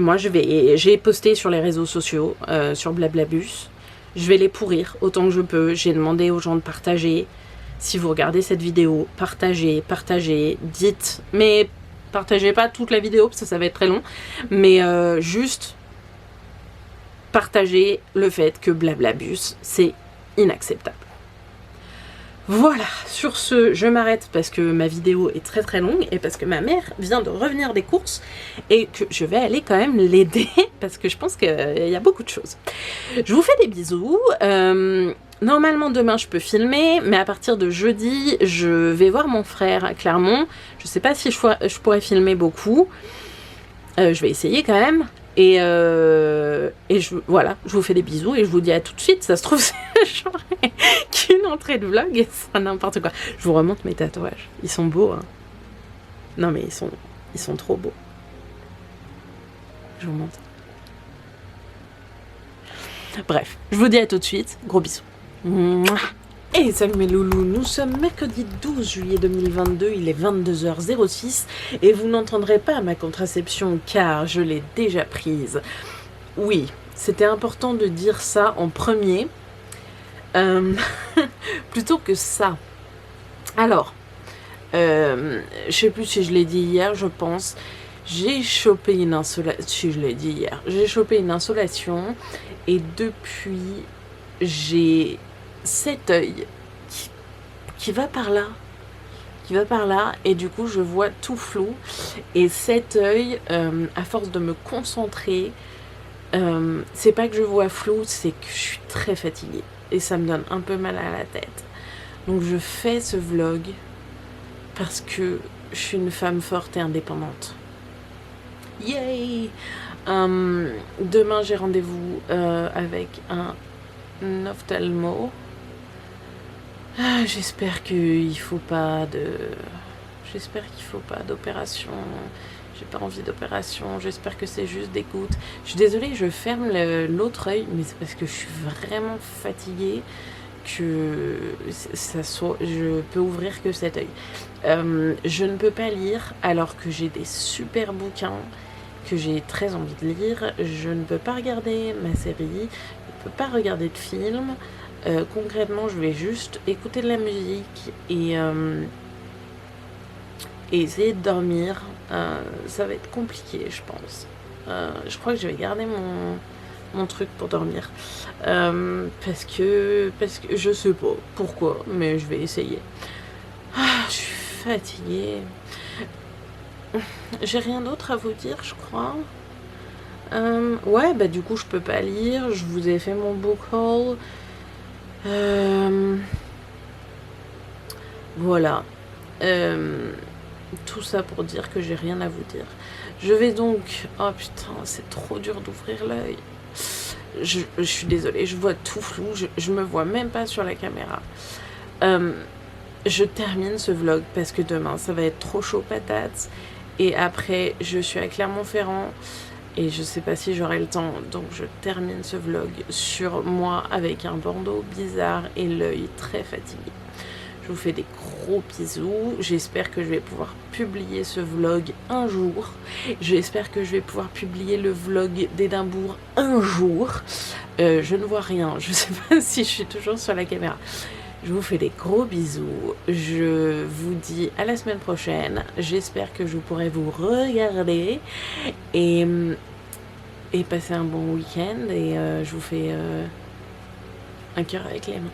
moi, j'ai posté sur les réseaux sociaux, sur Blablabus. Je vais les pourrir autant que je peux. J'ai demandé aux gens de partager. Si vous regardez cette vidéo, partagez, dites. Mais Partagez pas toute la vidéo parce que ça va être très long, mais juste partagez le fait que Blablabus, c'est inacceptable. Voilà, sur ce, je m'arrête parce que ma vidéo est très très longue et parce que ma mère vient de revenir des courses et que je vais aller quand même l'aider parce que je pense qu'il y a beaucoup de choses. Je vous fais des bisous. Normalement demain je peux filmer, mais à partir de jeudi, je vais voir mon frère à Clermont. Je sais pas si je pourrais filmer beaucoup. Je vais essayer quand même. Voilà, je vous fais des bisous et je vous dis à tout de suite. Ça se trouve, j'aurai qu'une entrée de vlog et ça sera n'importe quoi. Je vous remonte mes tatouages. Ils sont beaux, hein. Non mais ils sont trop beaux. Je vous montre. Bref, je vous dis à tout de suite. Gros bisous. Mouah. Et salut mes loulous, nous sommes mercredi 12 juillet 2022, il est 22h06 et vous n'entendrez pas ma contraception car je l'ai déjà prise. Oui, c'était important de dire ça en premier, plutôt que ça. Alors, je sais plus si je l'ai dit hier, je pense, j'ai chopé une insolation, si je l'ai dit hier, j'ai chopé une insolation et depuis j'ai cet œil qui va par là, et du coup je vois tout flou, et cet œil, à force de me concentrer, c'est pas que je vois flou, c'est que je suis très fatiguée et ça me donne un peu mal à la tête. Donc je fais ce vlog parce que je suis une femme forte et indépendante. Yay! Demain j'ai rendez-vous avec un ophtalmo. J'espère qu'il faut pas d'opération. J'ai pas envie d'opération. J'espère que c'est juste des gouttes. Je suis désolée, je ferme l'autre œil, mais c'est parce que je suis vraiment fatiguée que je peux ouvrir que cet œil. Je ne peux pas lire alors que j'ai des super bouquins que j'ai très envie de lire. Je ne peux pas regarder ma série. Je ne peux pas regarder de film. Concrètement, je vais juste écouter de la musique et essayer de dormir. Ça va être compliqué, je pense. Je crois que je vais garder mon truc pour dormir. Parce que je sais pas pourquoi, mais je vais essayer. Je suis fatiguée. J'ai rien d'autre à vous dire, je crois. Ouais, bah du coup, je peux pas lire. Je vous ai fait mon book haul. Voilà. Tout ça pour dire que j'ai rien à vous dire. Je vais donc... Oh putain, c'est trop dur d'ouvrir l'œil. Je suis désolée, je vois tout flou. Je me vois même pas sur la caméra. Je termine ce vlog parce que demain, ça va être trop chaud patate. Et après, je suis à Clermont-Ferrand. Et je sais pas si j'aurai le temps, donc je termine ce vlog sur moi avec un bandeau bizarre et l'œil très fatigué. Je vous fais des gros bisous. J'espère que je vais pouvoir publier ce vlog un jour. J'espère que je vais pouvoir publier le vlog d'Édimbourg un jour. Je ne vois rien. Je sais pas si je suis toujours sur la caméra. Je vous fais des gros bisous. Je vous dis à la semaine prochaine. J'espère que je pourrai vous regarder et passer un bon week-end. Et je vous fais un cœur avec les mains.